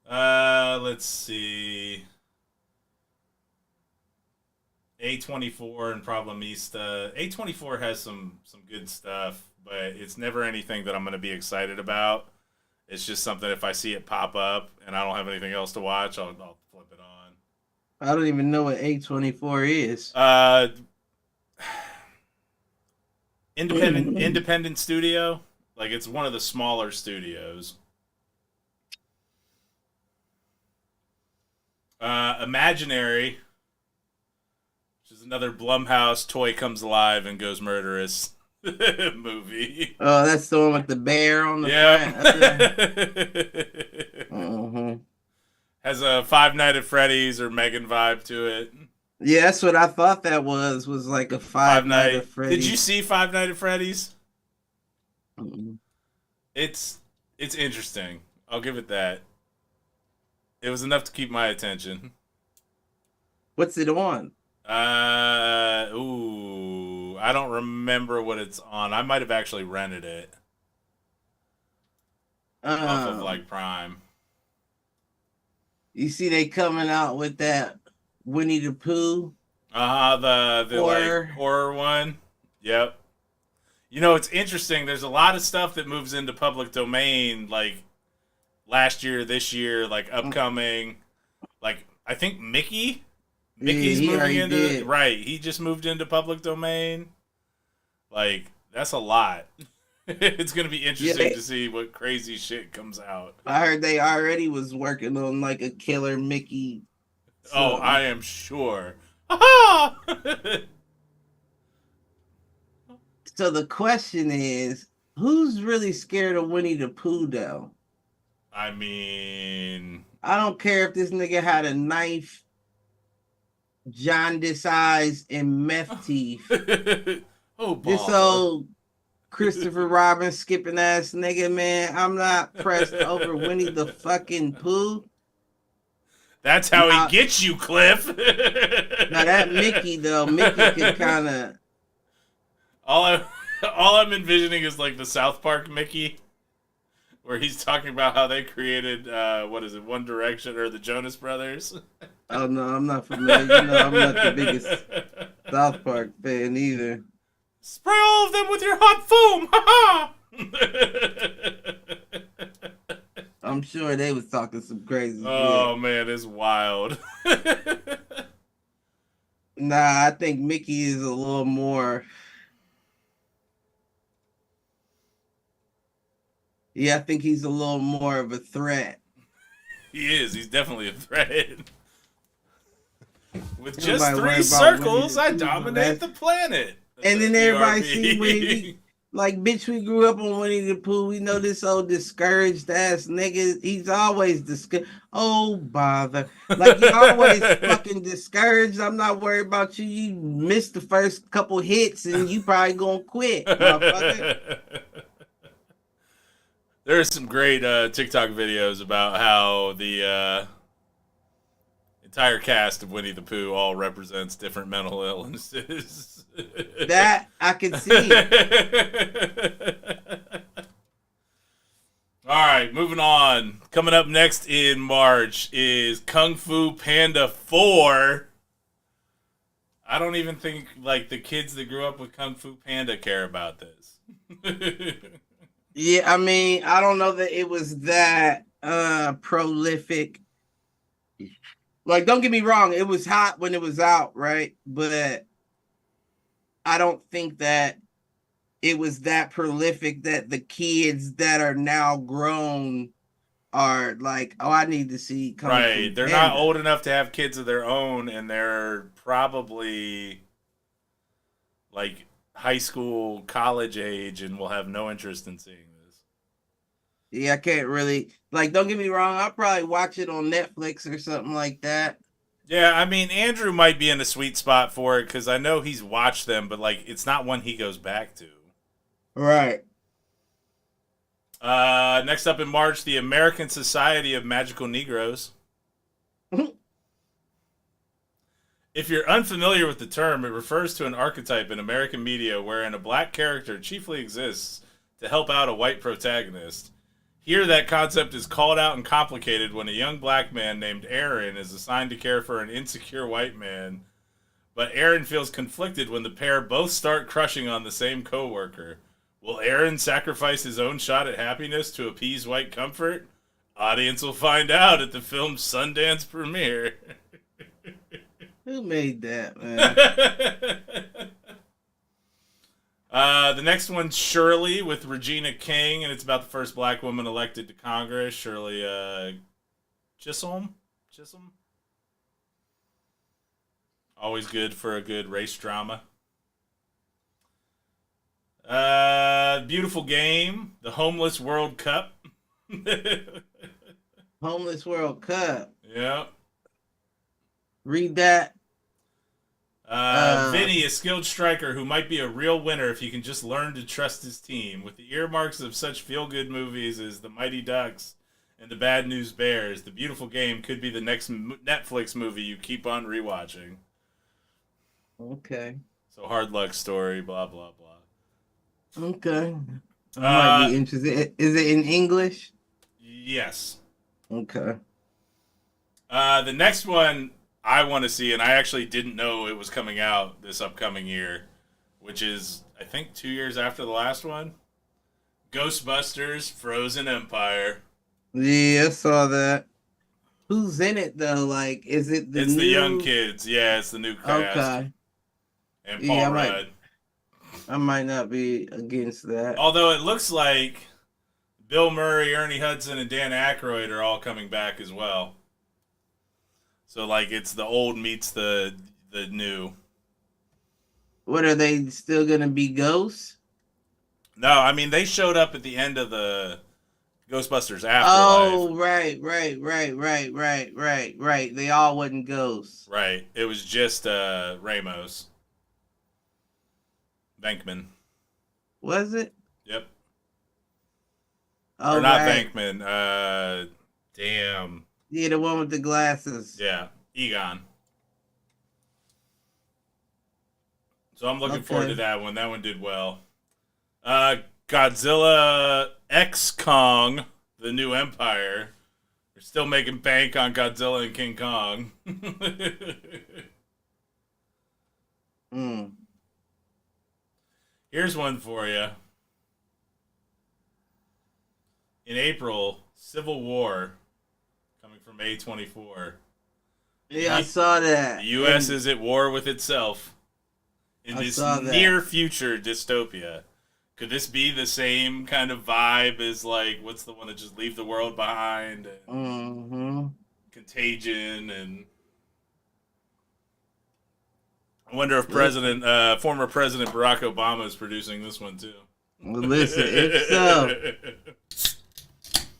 Let's see. A24 and Problemista. A24 has some good stuff, but it's never anything that I'm going to be excited about. It's just something if I see it pop up and I don't have anything else to watch, I'll flip it on. I don't even know what A24 is. Independent studio. Like, it's one of the smaller studios. Imaginary, which is another Blumhouse toy comes alive and goes murderous movie. Oh, that's the one with the bear on the front. Has a Five Nights at Freddy's or Megan vibe to it. Yeah, that's what I thought that was like a Five Nights at Freddy's. Did you see Five Nights at Freddy's? Mm-mm. It's interesting. I'll give it that. It was enough to keep my attention. What's it on? I don't remember what it's on. I might have actually rented it off of like Prime. You see, they coming out with that Winnie the Pooh. The horror one. Yep. You know, it's interesting. There's a lot of stuff that moves into public domain, like last year, this year, like upcoming. Like, I think Mickey's moving into right. He just moved into public domain. Like, that's a lot. It's gonna be interesting to see what crazy shit comes out. I heard they already was working on like a killer Mickey. Oh, I am sure. So the question is, who's really scared of Winnie the Pooh, though? I mean, I don't care if this nigga had a knife, jaundice eyes, and meth teeth. This old Christopher Robin skipping ass nigga, man. I'm not pressed over Winnie the fucking Pooh. That's how he gets you, Cliff. Now that Mickey though, Mickey could kind of. All I'm envisioning is like the South Park Mickey, where he's talking about how they created One Direction or the Jonas Brothers. Oh no, I'm not familiar. You know, I'm not the biggest South Park fan either. Spray all of them with your hot foam, ha ha! I'm sure they was talking some crazy Oh shit. Man, it's wild. Nah, I think Mickey is a little more. Yeah, I think he's a little more of a threat. He is. He's definitely a threat. With Nobody just worry 3 about circles, Winnie I the Pooh, dominate the planet. And then everybody see Winnie. Like, bitch, we grew up on Winnie the Pooh. We know this old discouraged ass nigga. He's always discouraged. Oh, bother. Like, you're always fucking discouraged. I'm not worried about you. You missed the first couple hits and you probably gonna quit, motherfucker. There are some great TikTok videos about how the entire cast of Winnie the Pooh all represents different mental illnesses. That I can see. All right, moving on. Coming up next in March is Kung Fu Panda 4. I don't even think like the kids that grew up with Kung Fu Panda care about this. Yeah, I mean, I don't know that it was that prolific. Like, don't get me wrong, it was hot when it was out, right? But I don't think that it was that prolific that the kids that are now grown are like, oh, I need to see Kung Fu Right. They're Panda. not old enough to have kids of their own, and they're probably like high school, college age, and will have no interest in seeing this. Yeah, I can't really, like, don't get me wrong, I'll probably watch it on Netflix or something like that. Yeah, I mean, Andrew might be in a sweet spot for it because I know he's watched them, but like, it's not one he goes back to. Right. Next up in March, the American Society of Magical Negroes. If you're unfamiliar with the term, it refers to an archetype in American media wherein a black character chiefly exists to help out a white protagonist. Here, that concept is called out and complicated when a young black man named Aaron is assigned to care for an insecure white man, but Aaron feels conflicted when the pair both start crushing on the same coworker. Will Aaron sacrifice his own shot at happiness to appease white comfort? Audience will find out at the film's Sundance premiere. Who made that, man? The next one's Shirley with Regina King, and it's about the first black woman elected to Congress, Shirley Chisholm. Always good for a good race drama. Beautiful Game, the Homeless World Cup. Homeless World Cup. Yeah. Read that. Vinny, a skilled striker who might be a real winner if he can just learn to trust his team. With the earmarks of such feel-good movies as The Mighty Ducks and The Bad News Bears, The Beautiful Game could be the next Netflix movie you keep on rewatching. Okay. So hard luck story, blah, blah, blah. Okay. I might be interested. Is it in English? Yes. Okay. The next one I want to see, and I actually didn't know it was coming out this upcoming year, which is, I think, 2 years after the last one. Ghostbusters Frozen Empire. Yeah, I saw that. Who's in it, though? Like, is it the young kids. Yeah, it's the new cast. Okay. And Paul Rudd. I might not be against that. Although it looks like Bill Murray, Ernie Hudson, and Dan Aykroyd are all coming back as well. So, like, it's the old meets the new. What, are they still going to be ghosts? No, I mean, they showed up at the end of the Ghostbusters Afterlife. Oh, right. They all wasn't ghosts. Right. It was just Ramos. Bankman. Was it? Yep. Oh, or not right. Bankman. Damn. Yeah, the one with the glasses. Yeah. Egon. So I'm looking forward to that one. That one did well. Godzilla X Kong, the new Empire. They're still making bank on Godzilla and King Kong. Here's one for you. In April, Civil War, coming from A24. Yeah, I saw that. The U.S. is at war with itself in this near future dystopia. Could this be the same kind of vibe as, like, what's the one that just leave the world behind? And Contagion, and I wonder if former President Barack Obama is producing this one too. Well, listen,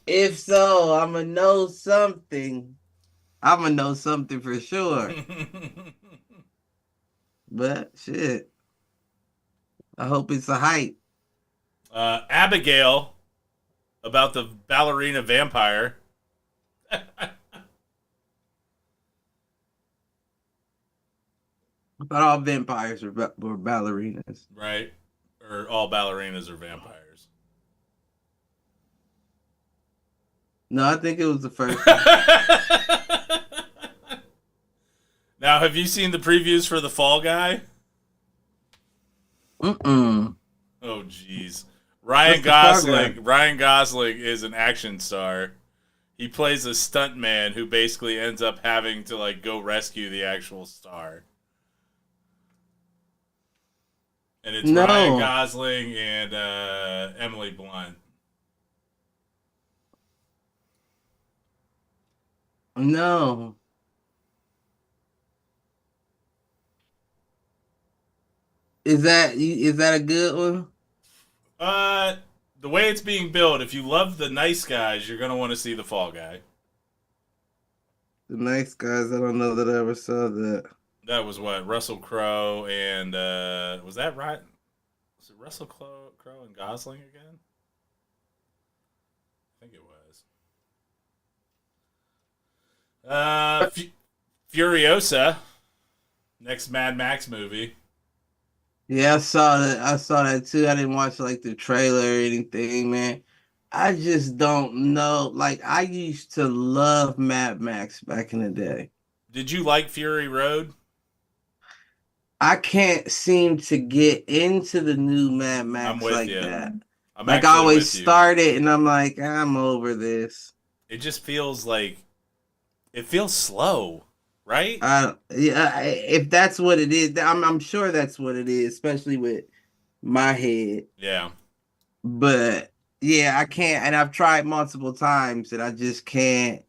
if so, I'm gonna know something. I'm gonna know something for sure. But shit, I hope it's a hype. Abigail, about the ballerina vampire. I thought all vampires were ballerinas. Right. Or all ballerinas are vampires. No, I think it was the first one. Now, have you seen the previews for The Fall Guy? Mm-mm. Oh, jeez. Ryan Gosling is an action star. He plays a stuntman who basically ends up having to, like, go rescue the actual star. And it's Ryan Gosling and Emily Blunt. No. Is that a good one? The way it's being built, if you love The Nice Guys, you're gonna want to see The Fall Guy. The Nice Guys, I don't know that I ever saw that. That was what? Russell Crowe and was that right? Was it Russell Crowe and Gosling again? I think it was. Furiosa, next Mad Max movie. Yeah, I saw that. I saw that too. I didn't watch like the trailer or anything, man. I just don't know. Like, I used to love Mad Max back in the day. Did you like Fury Road? I can't seem to get into the new Mad Max I'm with like you. that. I'm Like I actually always with you. start it and I'm like, I'm over this. It just feels like it feels slow, right? Yeah, if that's what it is, I'm sure that's what it is, especially with my head. Yeah. But yeah, I can't, and I've tried multiple times, and I just can't.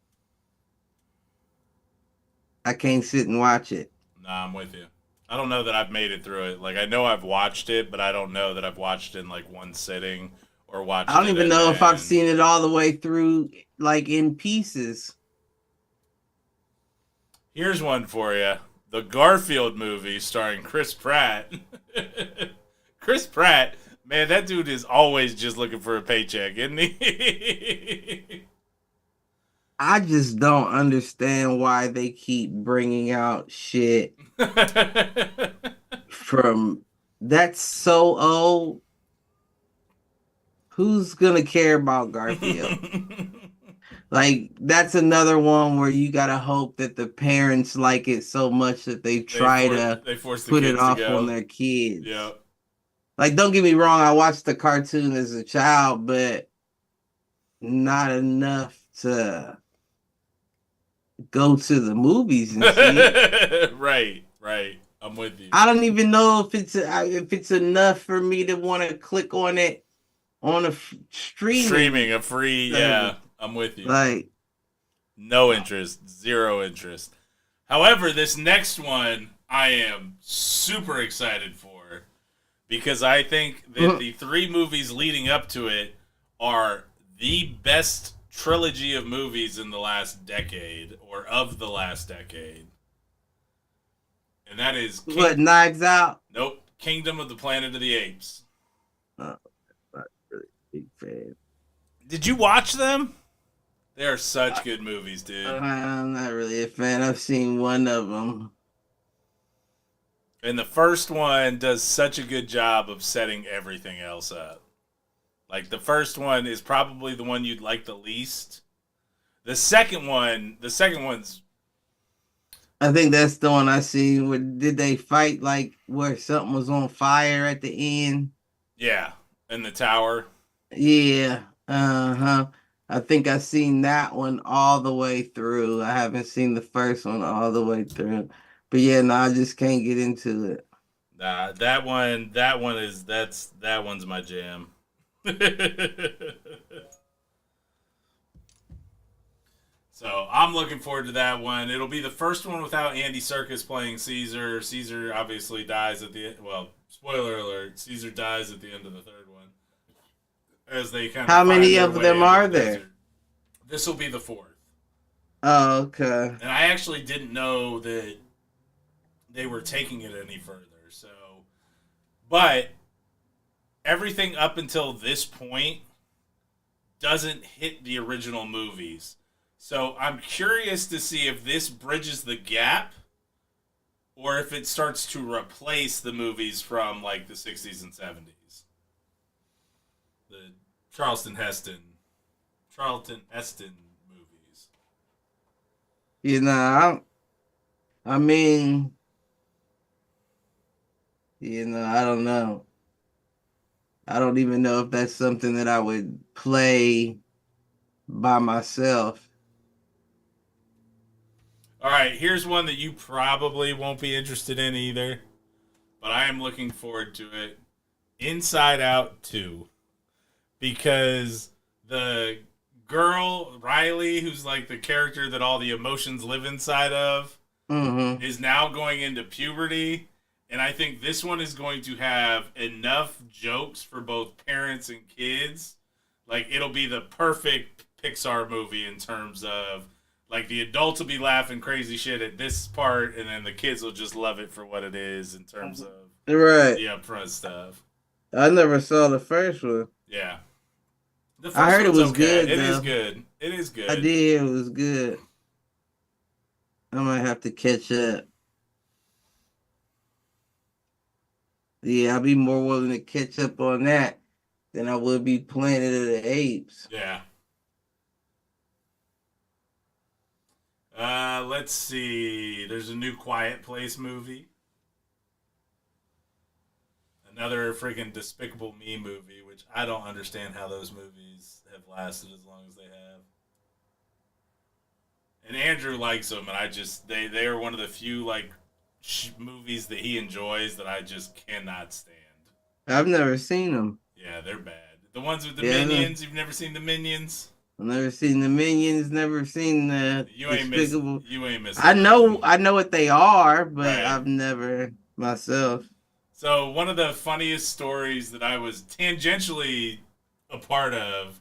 I can't sit and watch it. Nah, I'm with you. I don't know that I've made it through it. Like I know I've watched it, but I don't know that I've watched it in like one sitting or I watched don't it even and know if I've then seen it all the way through, like in pieces. here's one for you. The Garfield movie starring Chris Pratt. Chris Pratt, man, that dude is always just looking for a paycheck, isn't he? I just don't understand why they keep bringing out shit from that's so old. Who's gonna care about Garfield? Like that's another one where you gotta hope that the parents like it so much that they try to they force the put it kids to off on go. their kids. Yeah. Like, don't get me wrong, I watched the cartoon as a child, but not enough to go to the movies and see it. Right. I'm with you. I don't even know if it's enough for me to want to click on it on a Streaming a free, service. yeah. I'm with you. Like, No interest, zero interest. However, this next one I am super excited for because I think that the three movies leading up to it are the best trilogy of movies in the last decade or of the last decade. And that is what, Knives Out? Nope, Kingdom of the Planet of the Apes. Not really big fan. Did you watch them? They are such good movies, dude. I'm not really a fan. I've seen one of them. And the first one does such a good job of setting everything else up. Like the first one is probably the one you'd like the least. The second one's I think that's the one I seen. Where did they fight like where something was on fire at the end? yeah, in the tower. Yeah. Uh-huh. I think I seen that one all the way through. I haven't seen the first one all the way through. But yeah, no, I just can't get into it. Nah, that one's my jam. So I'm looking forward to that one. It'll be the first one without Andy Serkis playing Caesar. Caesar obviously dies at the end. Well, spoiler alert: Caesar dies at the end of the third one. As they kind of How many their of way them into are the there? desert. This will be the fourth. Oh, okay. And I actually didn't know that they were taking it any further. So, but everything up until this point doesn't hit the original movies. So I'm curious to see if this bridges the gap or if it starts to replace the movies from like the 60s and 70s. The Charlton Heston movies. You know, I mean, I don't know. I don't even know if that's something that I would play by myself. All right, here's one that you probably won't be interested in either, but I am looking forward to it. Inside Out 2. Because the girl, Riley, who's like the character that all the emotions live inside of, is now going into puberty. And I think this one is going to have enough jokes for both parents and kids. Like, it'll be the perfect Pixar movie in terms of, like, the adults will be laughing crazy shit at this part, and then the kids will just love it for what it is in terms of the upfront stuff. I never saw the first one. Yeah. I heard it was okay. good. It is good. It is good. I did hear it was good. I might have to catch up. Yeah, I'll be more willing to catch up on that than I would be Planet of the Apes. Yeah. Let's see. There's a new Quiet Place movie. Another freaking Despicable Me movie, which I don't understand how those movies have lasted as long as they have. And Andrew likes them, and they are one of the few like movies that he enjoys that I just cannot stand. I've never seen them. Yeah, they're bad. The ones with the Minions. You've never seen the Minions? I've never seen the Minions. Never seen the Despicable. You ain't missing. I know what they are, but right. I've never myself. So one of the funniest stories that I was tangentially a part of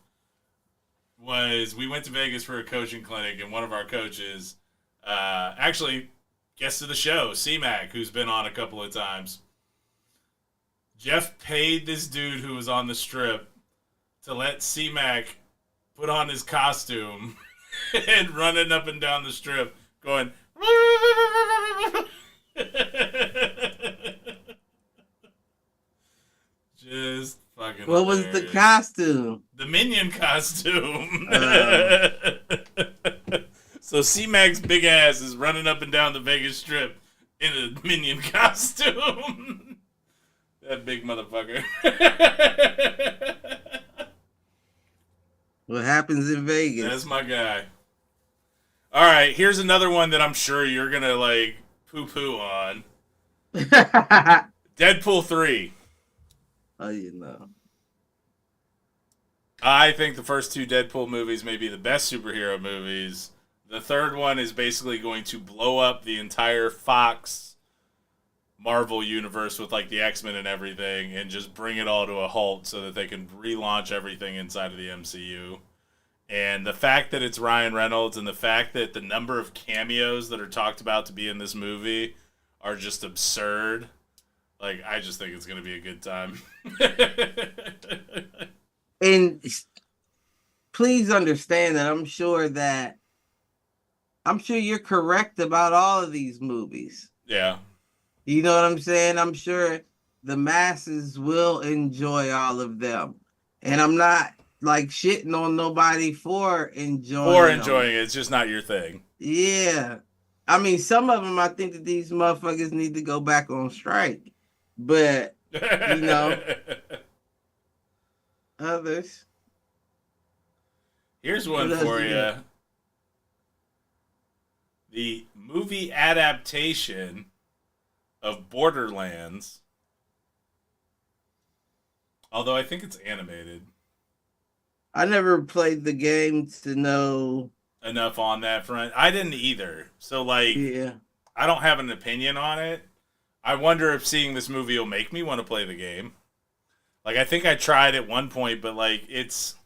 was we went to Vegas for a coaching clinic, and one of our coaches, actually guest of the show, C-Mac, who's been on a couple of times. Jeff paid this dude who was on the strip to let C-Mac put on his costume and running up and down the strip going... Just fucking What hilarious. Was the costume? The Minion costume. So C-Mac's big ass is running up and down the Vegas Strip in a Minion costume. That big motherfucker. What happens in Vegas? That's my guy. All right, here's another one that I'm sure you're going to, like, poo-poo on. Deadpool 3. Oh, you know. I think the first two Deadpool movies may be the best superhero movies. The third one is basically going to blow up the entire Fox Marvel universe with, like, the X-Men and everything and just bring it all to a halt so that they can relaunch everything inside of the MCU. And the fact that it's Ryan Reynolds and the fact that the number of cameos that are talked about to be in this movie are just absurd. Like, I just think it's going to be a good time. And please understand that I'm sure you're correct about all of these movies. Yeah. You know what I'm saying? I'm sure the masses will enjoy all of them. And I'm not like shitting on nobody for enjoying it. It's just not your thing. Yeah. I mean, some of them, I think that these motherfuckers need to go back on strike. But, you know, others. Here's one for you. The movie adaptation of Borderlands. Although I think it's animated. I never played the game to know enough on that front. I didn't either. So, like, yeah. I don't have an opinion on it. I wonder if seeing this movie will make me want to play the game. Like, I think I tried at one point, but, like, it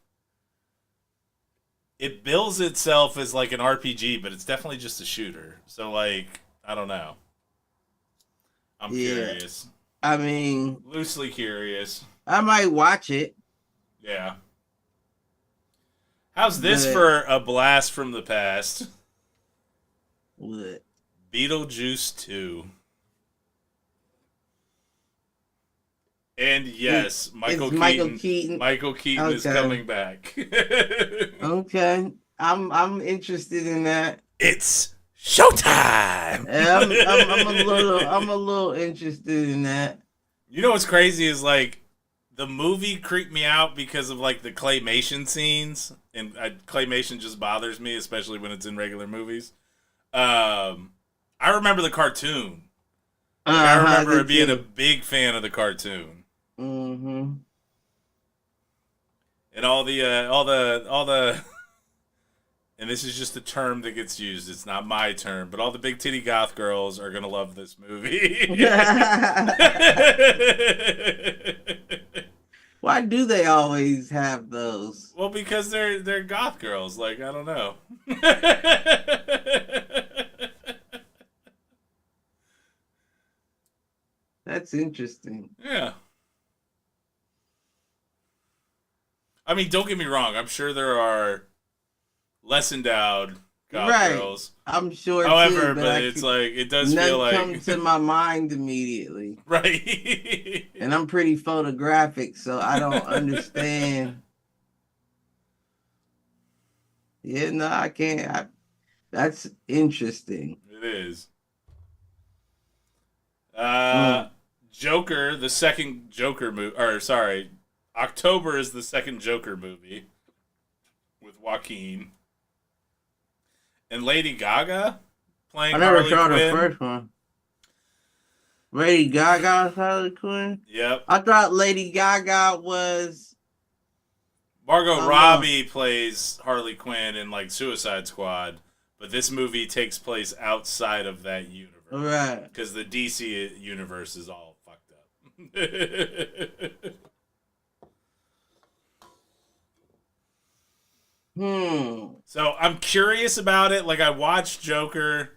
bills itself as, like, an RPG, but it's definitely just a shooter. So, like, I don't know. I'm curious. I mean... loosely curious. I might watch it. Yeah. How's this for a blast from the past? What? Beetlejuice 2. And yes, Michael Keaton. Michael Keaton is coming back. Okay. I'm interested in that. It's showtime. I'm a little interested in that. You know what's crazy is, like, the movie creeped me out because of, like, the claymation scenes, and claymation just bothers me, especially when it's in regular movies. I remember the cartoon. I remember being a big fan of the cartoon. Mm-hmm. And all the, and this is just a term that gets used. It's not my term, but all the big titty goth girls are gonna love this movie. Why do they always have those? Well, because they're goth girls. Like, I don't know. That's interesting. Yeah. I mean, don't get me wrong. I'm sure there are less endowed goth girls. I'm sure. However, but it's like it does feel like come to my mind immediately. Right. And I'm pretty photographic, so I don't understand. Yeah, no, I can't. That's interesting. It is. Joker, the second Joker movie, or sorry, October is the second Joker movie with Joaquin and Lady Gaga playing I never Harley saw the Quinn. first one. Lady Gaga's Harley Quinn? Yep. I thought Lady Gaga was... Margot Robbie plays Harley Quinn in like Suicide Squad, but this movie takes place outside of that universe. Right. Because the DC universe is all fucked up. So I'm curious about it. Like, I watched Joker.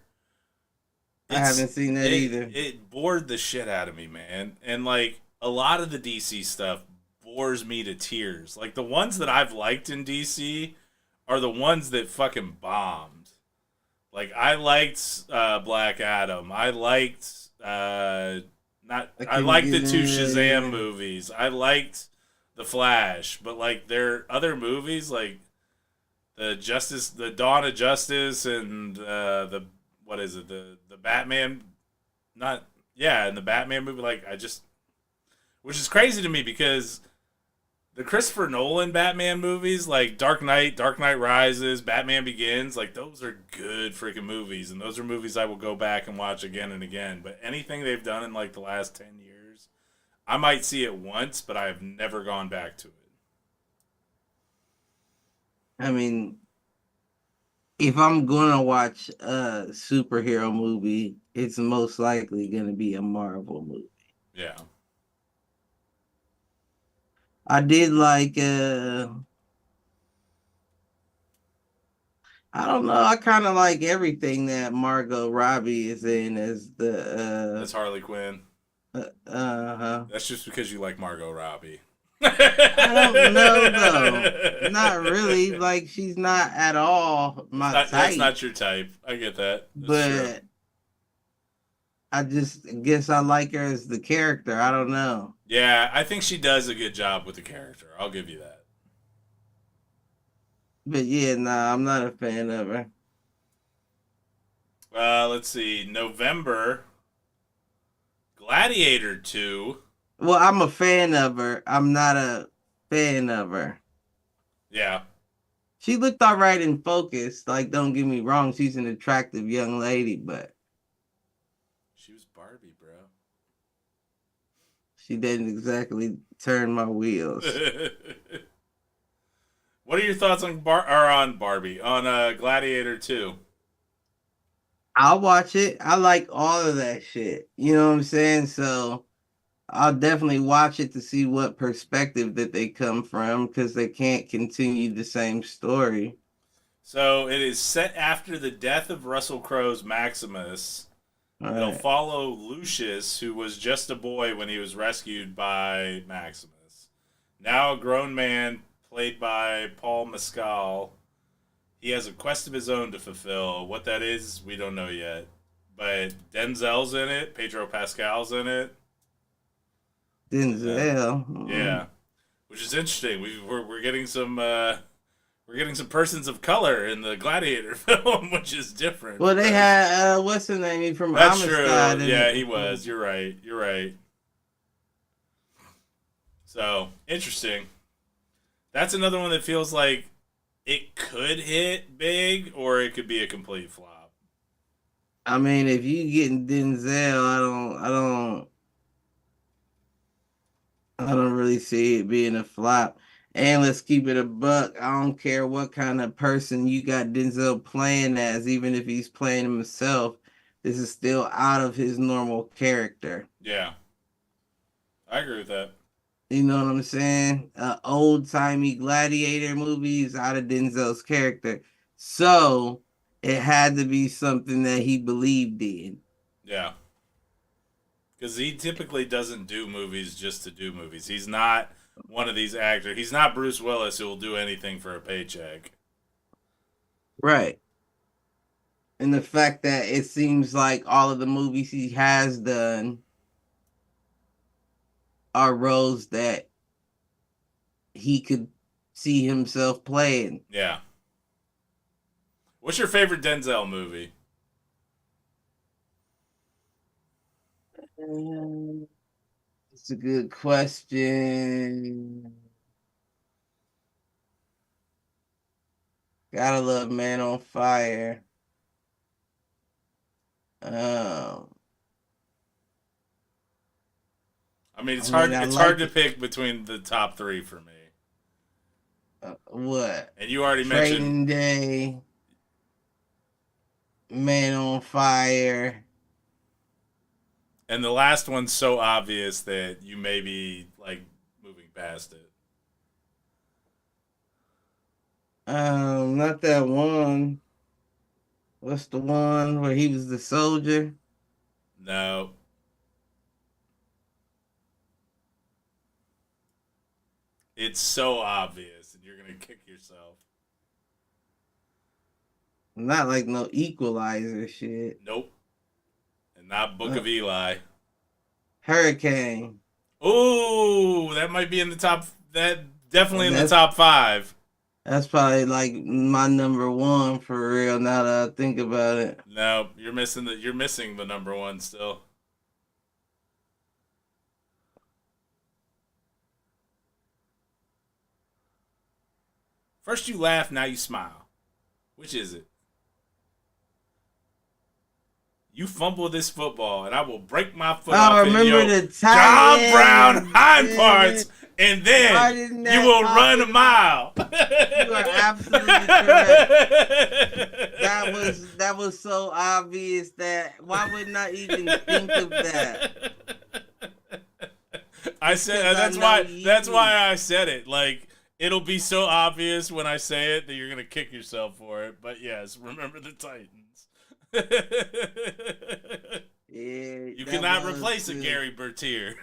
I haven't seen that either. It bored the shit out of me, man. And like a lot of the DC stuff bores me to tears. Like the ones that I've liked in DC are the ones that fucking bombed. Like I liked Black Adam. I liked I liked the two Shazam movies. I liked The Flash, but like their other movies like the Dawn of Justice and the Batman, and the Batman movie, like which is crazy to me because the Christopher Nolan Batman movies, like Dark Knight Rises, Batman Begins, like those are good freaking movies, and those are movies I will go back and watch again and again. But anything they've done in like the last 10 years, I might see it once, but I have never gone back to it. I mean, if I'm gonna watch a superhero movie, it's most likely gonna be a Marvel movie. Yeah. I did like I don't know, I kind of like everything that Margot Robbie is in as That's Harley Quinn. That's just because you like Margot Robbie. I don't know though. Not really. Like she's not at all my type. That's not your type. I get that. That's true. I just guess I like her as the character. I don't know. Yeah, I think she does a good job with the character. I'll give you that. But yeah, nah, I'm not a fan of her. Let's see. November. Gladiator 2. Well, I'm a fan of her. I'm not a fan of her. Yeah. She looked all right in Focus. Like, don't get me wrong. She's an attractive young lady, but... She was Barbie, bro. She didn't exactly turn my wheels. What are your thoughts on Barbie? On Gladiator 2? I'll watch it. I like all of that shit. You know what I'm saying? So... I'll definitely watch it to see what perspective that they come from because they can't continue the same story. So it is set after the death of Russell Crowe's Maximus. All It'll right. follow Lucius, who was just a boy when he was rescued by Maximus. Now a grown man, played by Paul Mescal. He has a quest of his own to fulfill. What that is, we don't know yet. But Denzel's in it. Pedro Pascal's in it. Denzel. Yeah, which is interesting. We're getting some persons of color in the Gladiator film, which is different. Well, they had what's his name from That's Amistad. true. Yeah, he was. You're right. So interesting. That's another one that feels like it could hit big, or it could be a complete flop. I mean, if you getting Denzel, I don't really see it being a flop. And let's keep it a buck. I don't care what kind of person you got Denzel playing as, even if he's playing himself. This is still out of his normal character. Yeah. I agree with that. You know what I'm saying? Old-timey gladiator movies out of Denzel's character. So it had to be something that he believed in. Yeah. Because he typically doesn't do movies just to do movies. He's not one of these actors. He's not Bruce Willis who will do anything for a paycheck. Right. And the fact that it seems like all of the movies he has done are roles that he could see himself playing. Yeah. What's your favorite Denzel movie? It's a good question. Gotta love Man on Fire. I mean, it's I mean, hard. I It's like hard to it. pick between the top three for me. What? And you already mentioned Trading Day, Man on Fire. And the last one's so obvious that you may be like moving past it. Not that one. What's the one where he was the soldier? No. It's so obvious and you're gonna kick yourself. Not like no Equalizer shit. Nope. And not Book of Eli. Hurricane. Ooh, that might be in the top. That definitely in the That's top 5. that's probably like my number one for real. Now that I think about it. No, you're missing the number one still. First you laugh, now you smile. Which is it? You fumble this football, and I will break my foot off in your John Brown hind parts, and then you will run a mile. You are absolutely correct. That was so obvious that why wouldn't I even think of that? I said that's why I said it. Like it'll be so obvious when I say it that you're gonna kick yourself for it. But yes, remember the Titans. Yeah, you cannot replace a Gary Bertier.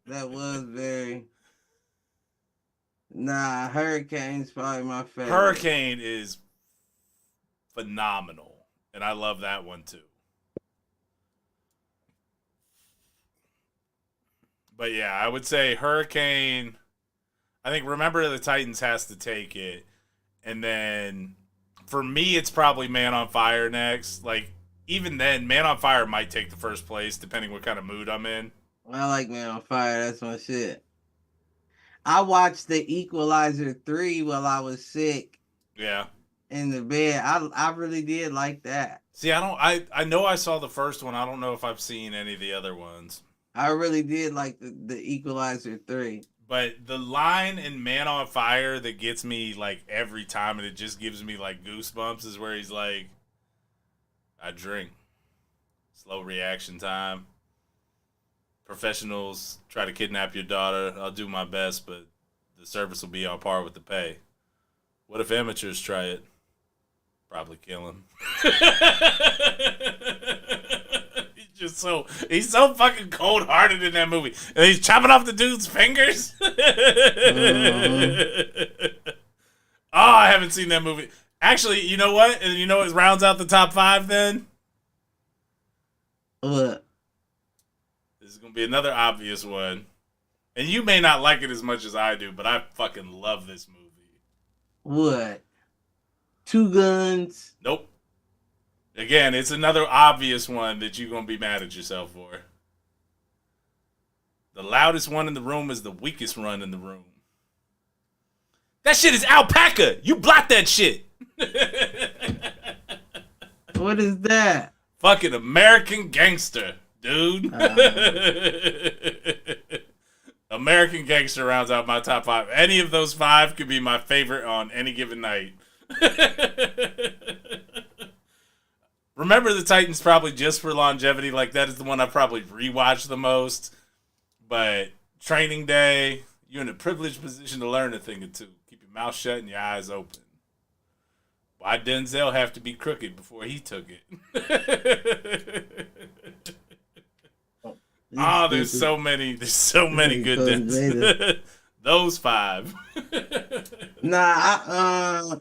That was very. Nah, Hurricane's probably my favorite. Hurricane is phenomenal, and I love that one too. But yeah, I would say Hurricane. I think Remember the Titans has to take it, and then for me, it's probably Man on Fire next. Like even then, Man on Fire might take the first place depending what kind of mood I'm in. I like Man on Fire. That's my shit. I watched The Equalizer 3 while I was sick. Yeah. In the bed. I really did like that. See, I know I saw the first one. I don't know if I've seen any of the other ones. I really did like the Equalizer 3. But the line in Man on Fire that gets me like every time and it just gives me like goosebumps is where he's like, I drink. Slow reaction time. Professionals try to kidnap your daughter. I'll do my best, but the service will be on par with the pay. What if amateurs try it? Probably kill him. He's so fucking cold-hearted in that movie. And he's chopping off the dude's fingers. Oh, I haven't seen that movie. Actually, you know what? And you know what rounds out the top 5 then? What? This is going to be another obvious one. And you may not like it as much as I do, but I fucking love this movie. What? Two Guns? Nope. Again, it's another obvious one that you're going to be mad at yourself for. The loudest one in the room is the weakest one in the room. That shit is alpaca. You block that shit. What is that? Fucking American Gangster, dude. American Gangster rounds out my top 5. Any of those 5 could be my favorite on any given night. Remember the Titans probably just for longevity. Like that is the one I probably rewatched the most. But Training Day, you're in a privileged position to learn a thing or two. Keep your mouth shut and your eyes open. Why Denzel have to be crooked before he took it? Oh, there's so many good Denzel. Those 5. Nah,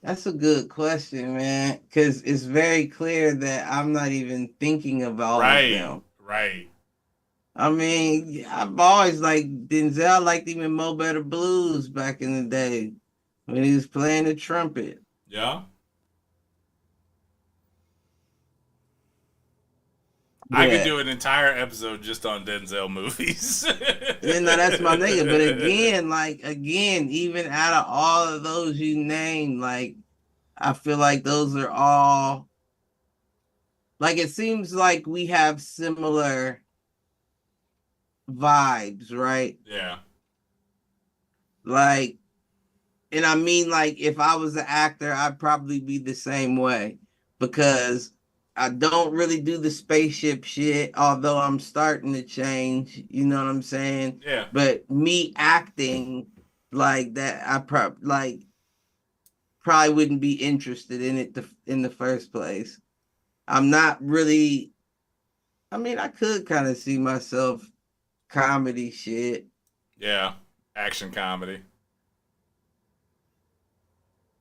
that's a good question, man. Because it's very clear that I'm not even thinking about all of them. Right. I mean, I've always liked Denzel. I liked him in Mo Better Blues back in the day when he was playing the trumpet. Yeah. I could Yeah. do an entire episode just on Denzel movies. You know, that's my nigga. But again, even out of all of those you named, like, I feel like those are all, like, it seems like we have similar vibes, right? Yeah. Like, and I mean, like, if I was an actor, I'd probably be the same way because I don't really do the spaceship shit, although I'm starting to change. You know what I'm saying? Yeah. But me acting like that, I probably wouldn't be interested in it in the first place. I'm not really. I mean, I could kind of see myself comedy shit. Yeah. Action comedy.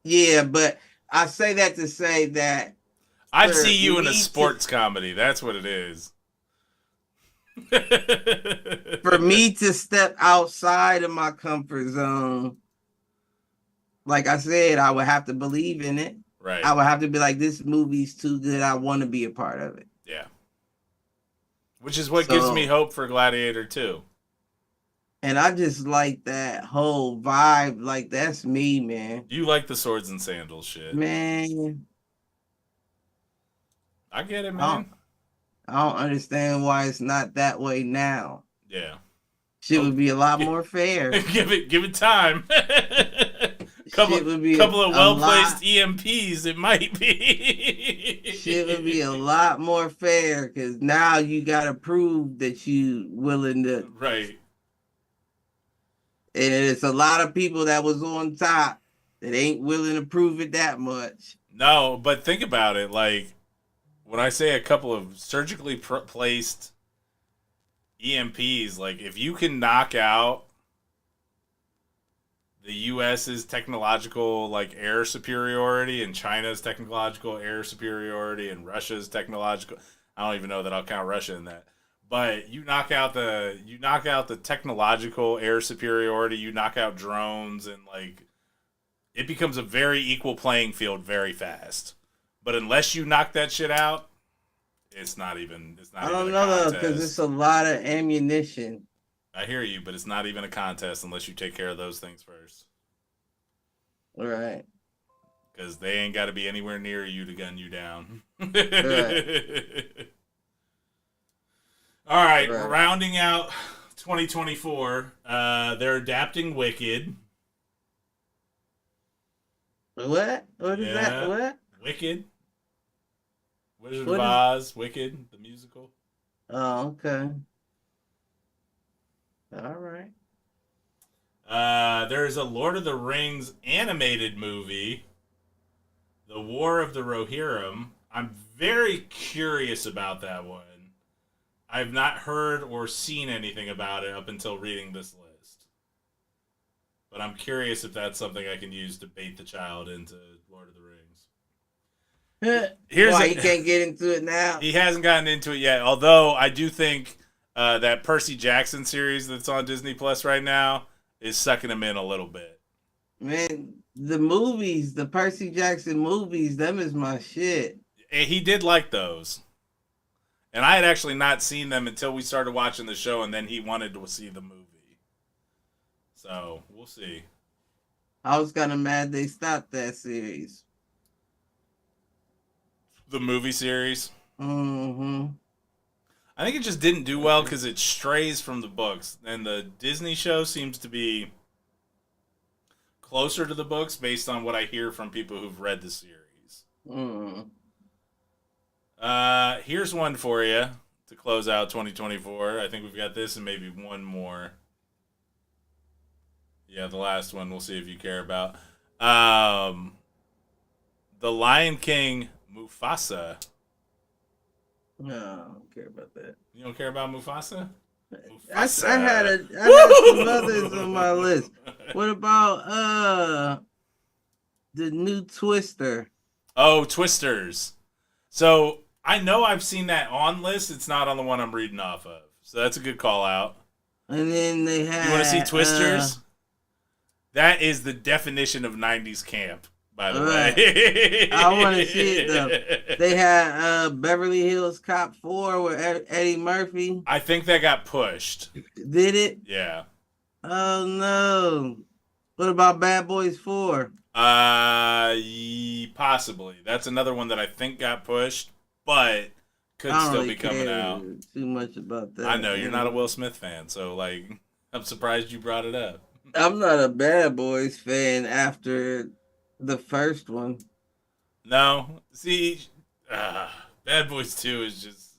Yeah, but I say that to say that I'd for see you in a me sports comedy. That's what it is. for me to step outside of my comfort zone, like I said, I would have to believe in it. Right. I would have to be like, this movie's too good. I want to be a part of it. Yeah. Which is what gives me hope for Gladiator 2. And I just like that whole vibe. Like, that's me, man. You like the swords and sandals shit. Man. I get it, man. I don't understand why it's not that way now. Yeah. Shit would be a lot more fair. give it time. couple of well-placed EMPs, it might be. Shit would be a lot more fair because now you gotta prove that you willing to. Right. And it's a lot of people that was on top that ain't willing to prove it that much. No, but think about it. Like, when I say a couple of surgically placed EMPs, like, if you can knock out the U.S.'s technological, like, air superiority and China's technological air superiority and Russia's technological, I don't even know that I'll count Russia in that. But you knock out the technological air superiority, you knock out drones, and, like, it becomes a very equal playing field very fast. But unless you knock that shit out, it's not even. I don't know though, because it's a lot of ammunition. I hear you, but it's not even a contest unless you take care of those things first. All right. Because they ain't got to be anywhere near you to gun you down. Right. All right, rounding out 2024, they're adapting Wicked. What? What is that? What? Wicked. Wizard of Oz, Wicked, the musical. Oh, okay. All right. There's a Lord of the Rings animated movie, The War of the Rohirrim. I'm very curious about that one. I've not heard or seen anything about it up until reading this list. But I'm curious if that's something I can use to bait the child into Lord of the Rings. Why he can't get into it now? He hasn't gotten into it yet, although I do think that Percy Jackson series that's on Disney Plus right now is sucking him in a little bit. Man, the movies, the Percy Jackson movies, them is my shit. And he did like those. And I had actually not seen them until we started watching the show, and then he wanted to see the movie. So, we'll see. I was kind of mad they stopped that series. The movie series? Mm-hmm. I think it just didn't do well because it strays from the books. And the Disney show seems to be closer to the books based on what I hear from people who've read the series. Mm. Here's one for you to close out 2024. I think we've got this and maybe one more. Yeah, the last one we'll see if you care about. The Lion King Mufasa. No, I don't care about that. You don't care about Mufasa? I had some others on my list. What about the new Twister? Oh, Twisters. So I know I've seen that on list. It's not on the one I'm reading off of. So that's a good call out. And then they had. You want to see Twisters? That is the definition of 90s camp. by the way. I want to see it though. They had Beverly Hills Cop 4 with Eddie Murphy. I think that got pushed. Did it? Yeah. Oh no. What about Bad Boys 4? Possibly. That's another one that I think got pushed, but could still be coming out. Too much about that. I know you're not a Will Smith fan, so like I'm surprised you brought it up. I'm not a Bad Boys fan after the first one. No, see, Bad Boys 2 is just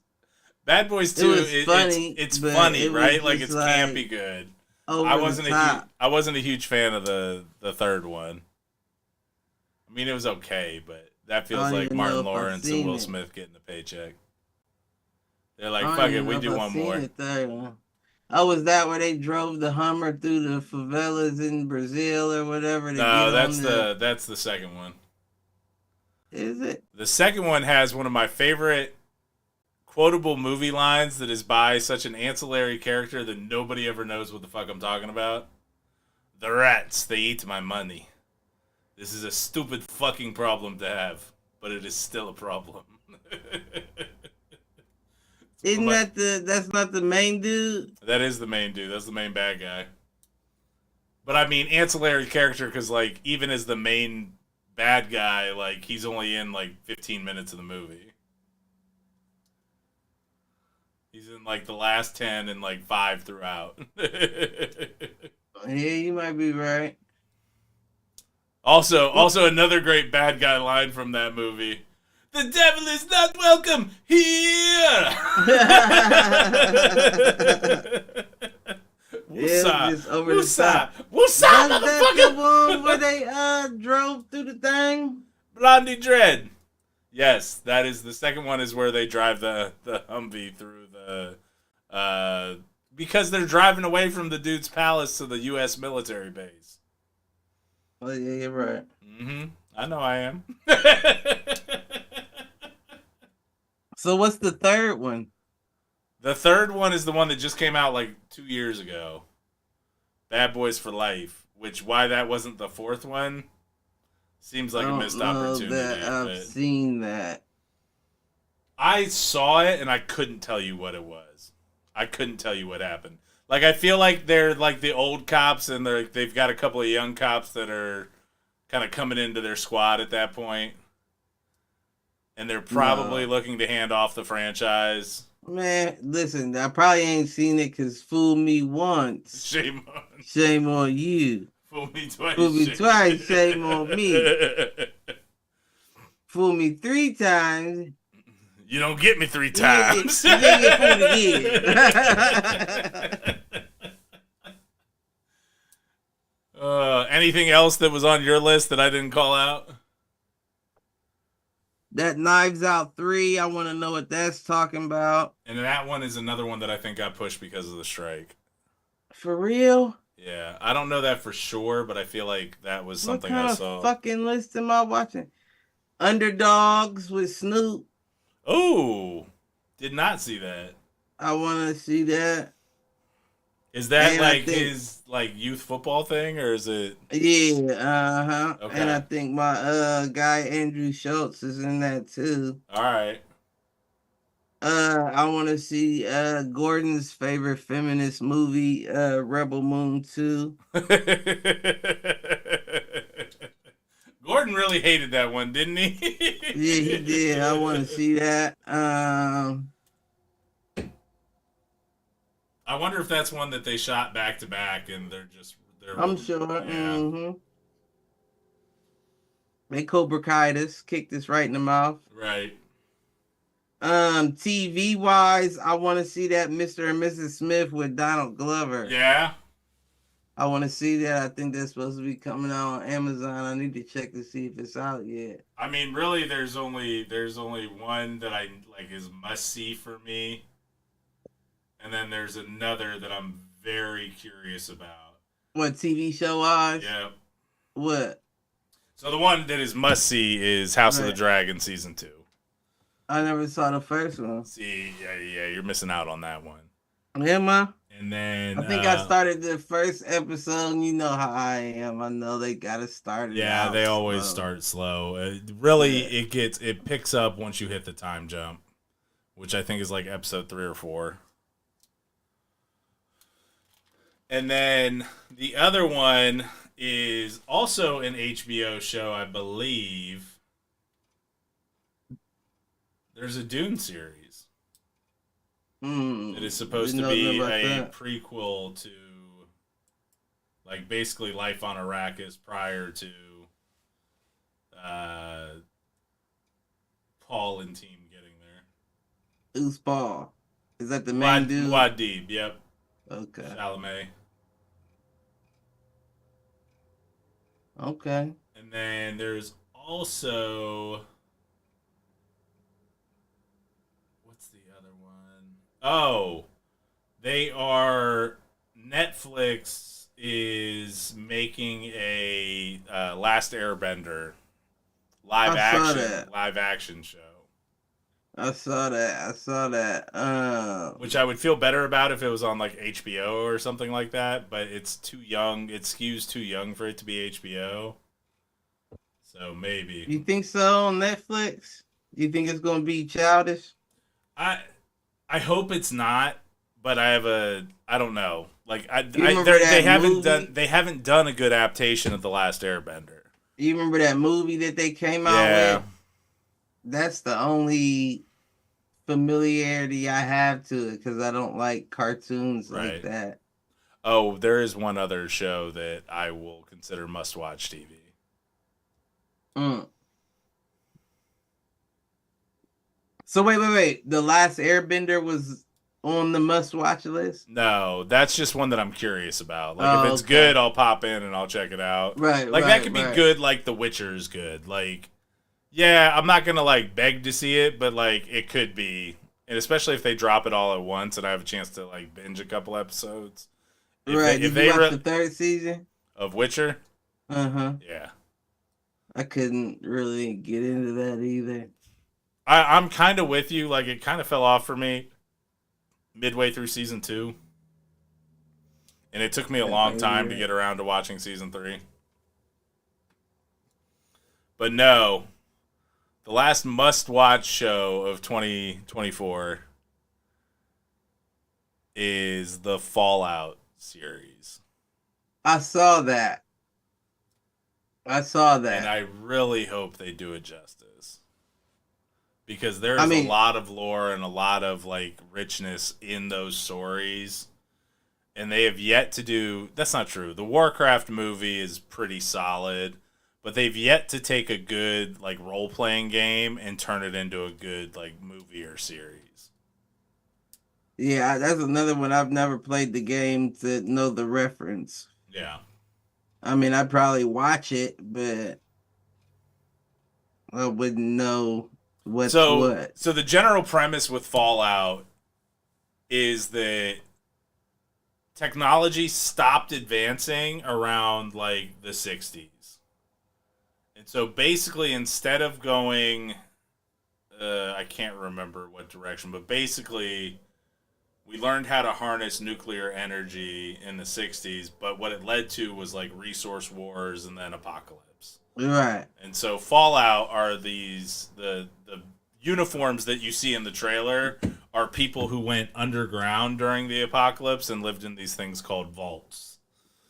Bad Boys 2. It was funny. It's funny, right? Like it's campy good. I wasn't a huge fan of the third one. I mean, it was okay, but that feels like Martin Lawrence and Will Smith getting a paycheck. They're like, fuck it, we do one more. Oh, was that where they drove the Hummer through the favelas in Brazil or whatever? No, that's the second one. Is it? The second one has one of my favorite quotable movie lines that is by such an ancillary character that nobody ever knows what the fuck I'm talking about. The rats, they eat my money. This is a stupid fucking problem to have, but it is still a problem. That's not the main dude? That is the main dude. That's the main bad guy. But I mean, ancillary character, because, like, even as the main bad guy, like, he's only in, like, 15 minutes of the movie. He's in, like, the last 10 and, like, 5 throughout. Yeah, you might be right. Also another great bad guy line from that movie. The devil is not welcome here. Woosah, motherfucker. That the one where they drove through the thing? Blondie Dread. Yes, that is the second one. Is where they drive the Humvee through the because they're driving away from the dude's palace to the U.S. military base. Oh yeah, you're right. Mm-hmm. I know I am. So what's the third one? The third one is the one that just came out like 2 years ago. Bad Boys for Life. Which, why that wasn't the fourth one seems like a missed opportunity. I've seen that. I saw it and I couldn't tell you what it was. I couldn't tell you what happened. Like, I feel like they're like the old cops and they've got a couple of young cops that are kind of coming into their squad at that point. And they're probably looking to hand off the franchise. Man, listen, I probably ain't seen it because fool me once. Shame on you. Fool me twice. Fool me twice, shame on me. Fool me 3 times. You don't get me 3 times. You get fooled again. Anything else that was on your list that I didn't call out? That Knives Out 3, I want to know what that's talking about. And that one is another one that I think got pushed because of the strike. For real? Yeah, I don't know that for sure, but I feel like that was something I saw. What kind of fucking list am I watching? Underdogs with Snoop. Oh, did not see that. I want to see that. Is that like his like youth football thing, or is it? Yeah, uh-huh. Okay. And I think my guy Andrew Schultz is in that too. All right. I want to see Gordon's favorite feminist movie, Rebel Moon 2. Gordon really hated that one, didn't he? Yeah, he did. I want to see that. I wonder if that's one that they shot back to back and they're I'm sure. Yeah. Mm-hmm. They Cobra Kai'd us, kicked us right in the mouth. Right. TV wise, I want to see that Mr. and Mrs. Smith with Donald Glover. Yeah. I want to see that. I think that's supposed to be coming out on Amazon. I need to check to see if it's out yet. I mean, really, there's only one that I like is must see for me. And then there's another that I'm very curious about. What, TV show wise? Yeah. What? So the one that is must see is House of the Dragon Season 2. I never saw the first one. See, yeah, you're missing out on that one. Am I? And then I think I started the first episode, and you know how I am. I know they gotta start it out. they always start slow. It picks up once you hit the time jump, which I think is like episode 3 or 4. And then the other one is also an HBO show, I believe. There's a Dune series. It is supposed to be a prequel to, like, basically life on Arrakis prior to Paul and team getting there. Who's Paul? Is that the main dude? Muad'Dib, yep. Okay. Chalamet. Okay. And then there's also... What's the other one? Oh, they are... Netflix is making a Last Airbender live action show. I saw that. Which I would feel better about if it was on like HBO or something like that, but it's too young. It skews too young for it to be HBO. So maybe. You think so on Netflix? You think it's gonna be childish? I hope it's not, but I don't know. Like they haven't done a good adaptation of The Last Airbender. You remember that movie that they came out with? That's the only familiarity I have to it because I don't like cartoons like that. Oh, there is one other show that I will consider must-watch TV. So wait. The Last Airbender was on the must-watch list? No, that's just one that I'm curious about. Like, if it's good, I'll pop in and I'll check it out. That could be good like The Witcher is good. Like, yeah, I'm not going to, like, beg to see it, but, like, it could be. And especially if they drop it all at once and I have a chance to, like, binge a couple episodes. Did you watch the 3rd season? Of Witcher? Uh-huh. Yeah. I couldn't really get into that either. I'm kind of with you. Like, it kind of fell off for me midway through season 2. And it took me a long time to get around to watching season 3. But no, the last must-watch show of 2024 is the Fallout series. I saw that. And I really hope they do it justice. Because there's a lot of lore and a lot of, like, richness in those stories. And they have yet to do... That's not true. The Warcraft movie is pretty solid. But they've yet to take a good, like, role-playing game and turn it into a good, like, movie or series. Yeah, that's another one. I've never played the game to know the reference. Yeah. I mean, I'd probably watch it, but I wouldn't know what's what. So the general premise with Fallout is that technology stopped advancing around, like, the 60s. And so basically, instead of going, I can't remember what direction, but basically, we learned how to harness nuclear energy in the 60s, but what it led to was, like, resource wars and then apocalypse. Right. And so Fallout are the uniforms that you see in the trailer are people who went underground during the apocalypse and lived in these things called vaults.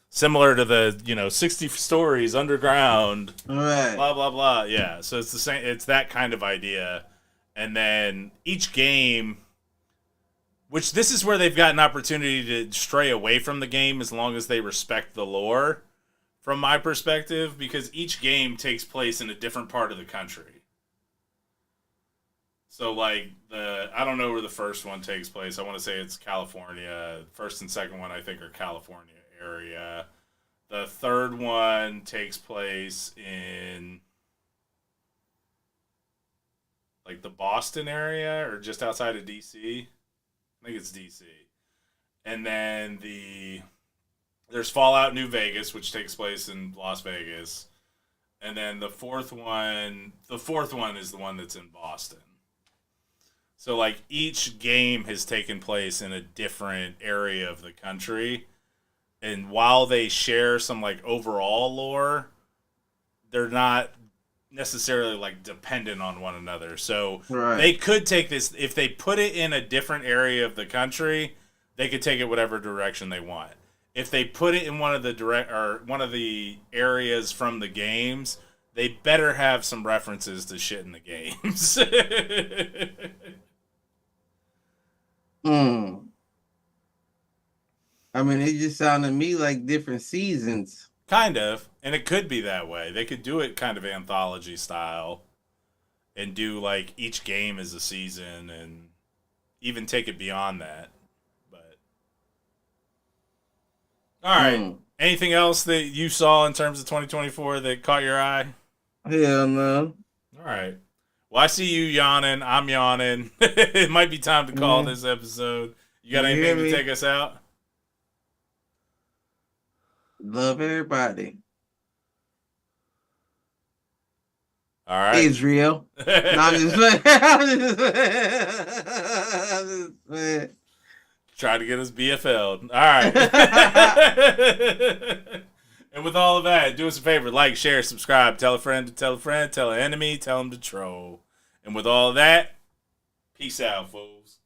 Similar to the, 60 stories underground, right, blah, blah, blah. Yeah, so it's the same. It's that kind of idea. And then each game, which this is where they've got an opportunity to stray away from the game as long as they respect the lore, from my perspective, because each game takes place in a different part of the country. So, like, I don't know where the first one takes place. I want to say it's California. First and second one, I think, are California area. The third one takes place in, like, the Boston area or just outside of D.C. I think it's D.C. And then there's Fallout New Vegas, which takes place in Las Vegas. And then the fourth one is the one that's in Boston. So, like, each game has taken place in a different area of the country. And while they share some, like, overall lore, they're not necessarily, like, dependent on one another. So, they could take this, if they put it in a different area of the country, they could take it whatever direction they want. If they put it in one of the areas from the games, they better have some references to shit in the games. I mean, it just sounded to me like different seasons. Kind of. And it could be that way. They could do it kind of anthology style and do, like, each game is a season and even take it beyond that. But all right. Anything else that you saw in terms of 2024 that caught your eye? Hell no. All right. Well, I see you yawning. I'm yawning. It might be time to call this episode. You got anything to take us out? Love everybody. All right. Israel. No, I'm just playing. I'm just playing. Try to get us BFL'd. All right. And with all of that, do us a favor. Like, share, subscribe. Tell a friend to tell a friend. Tell an enemy. Tell them to troll. And with all of that, peace out, fools.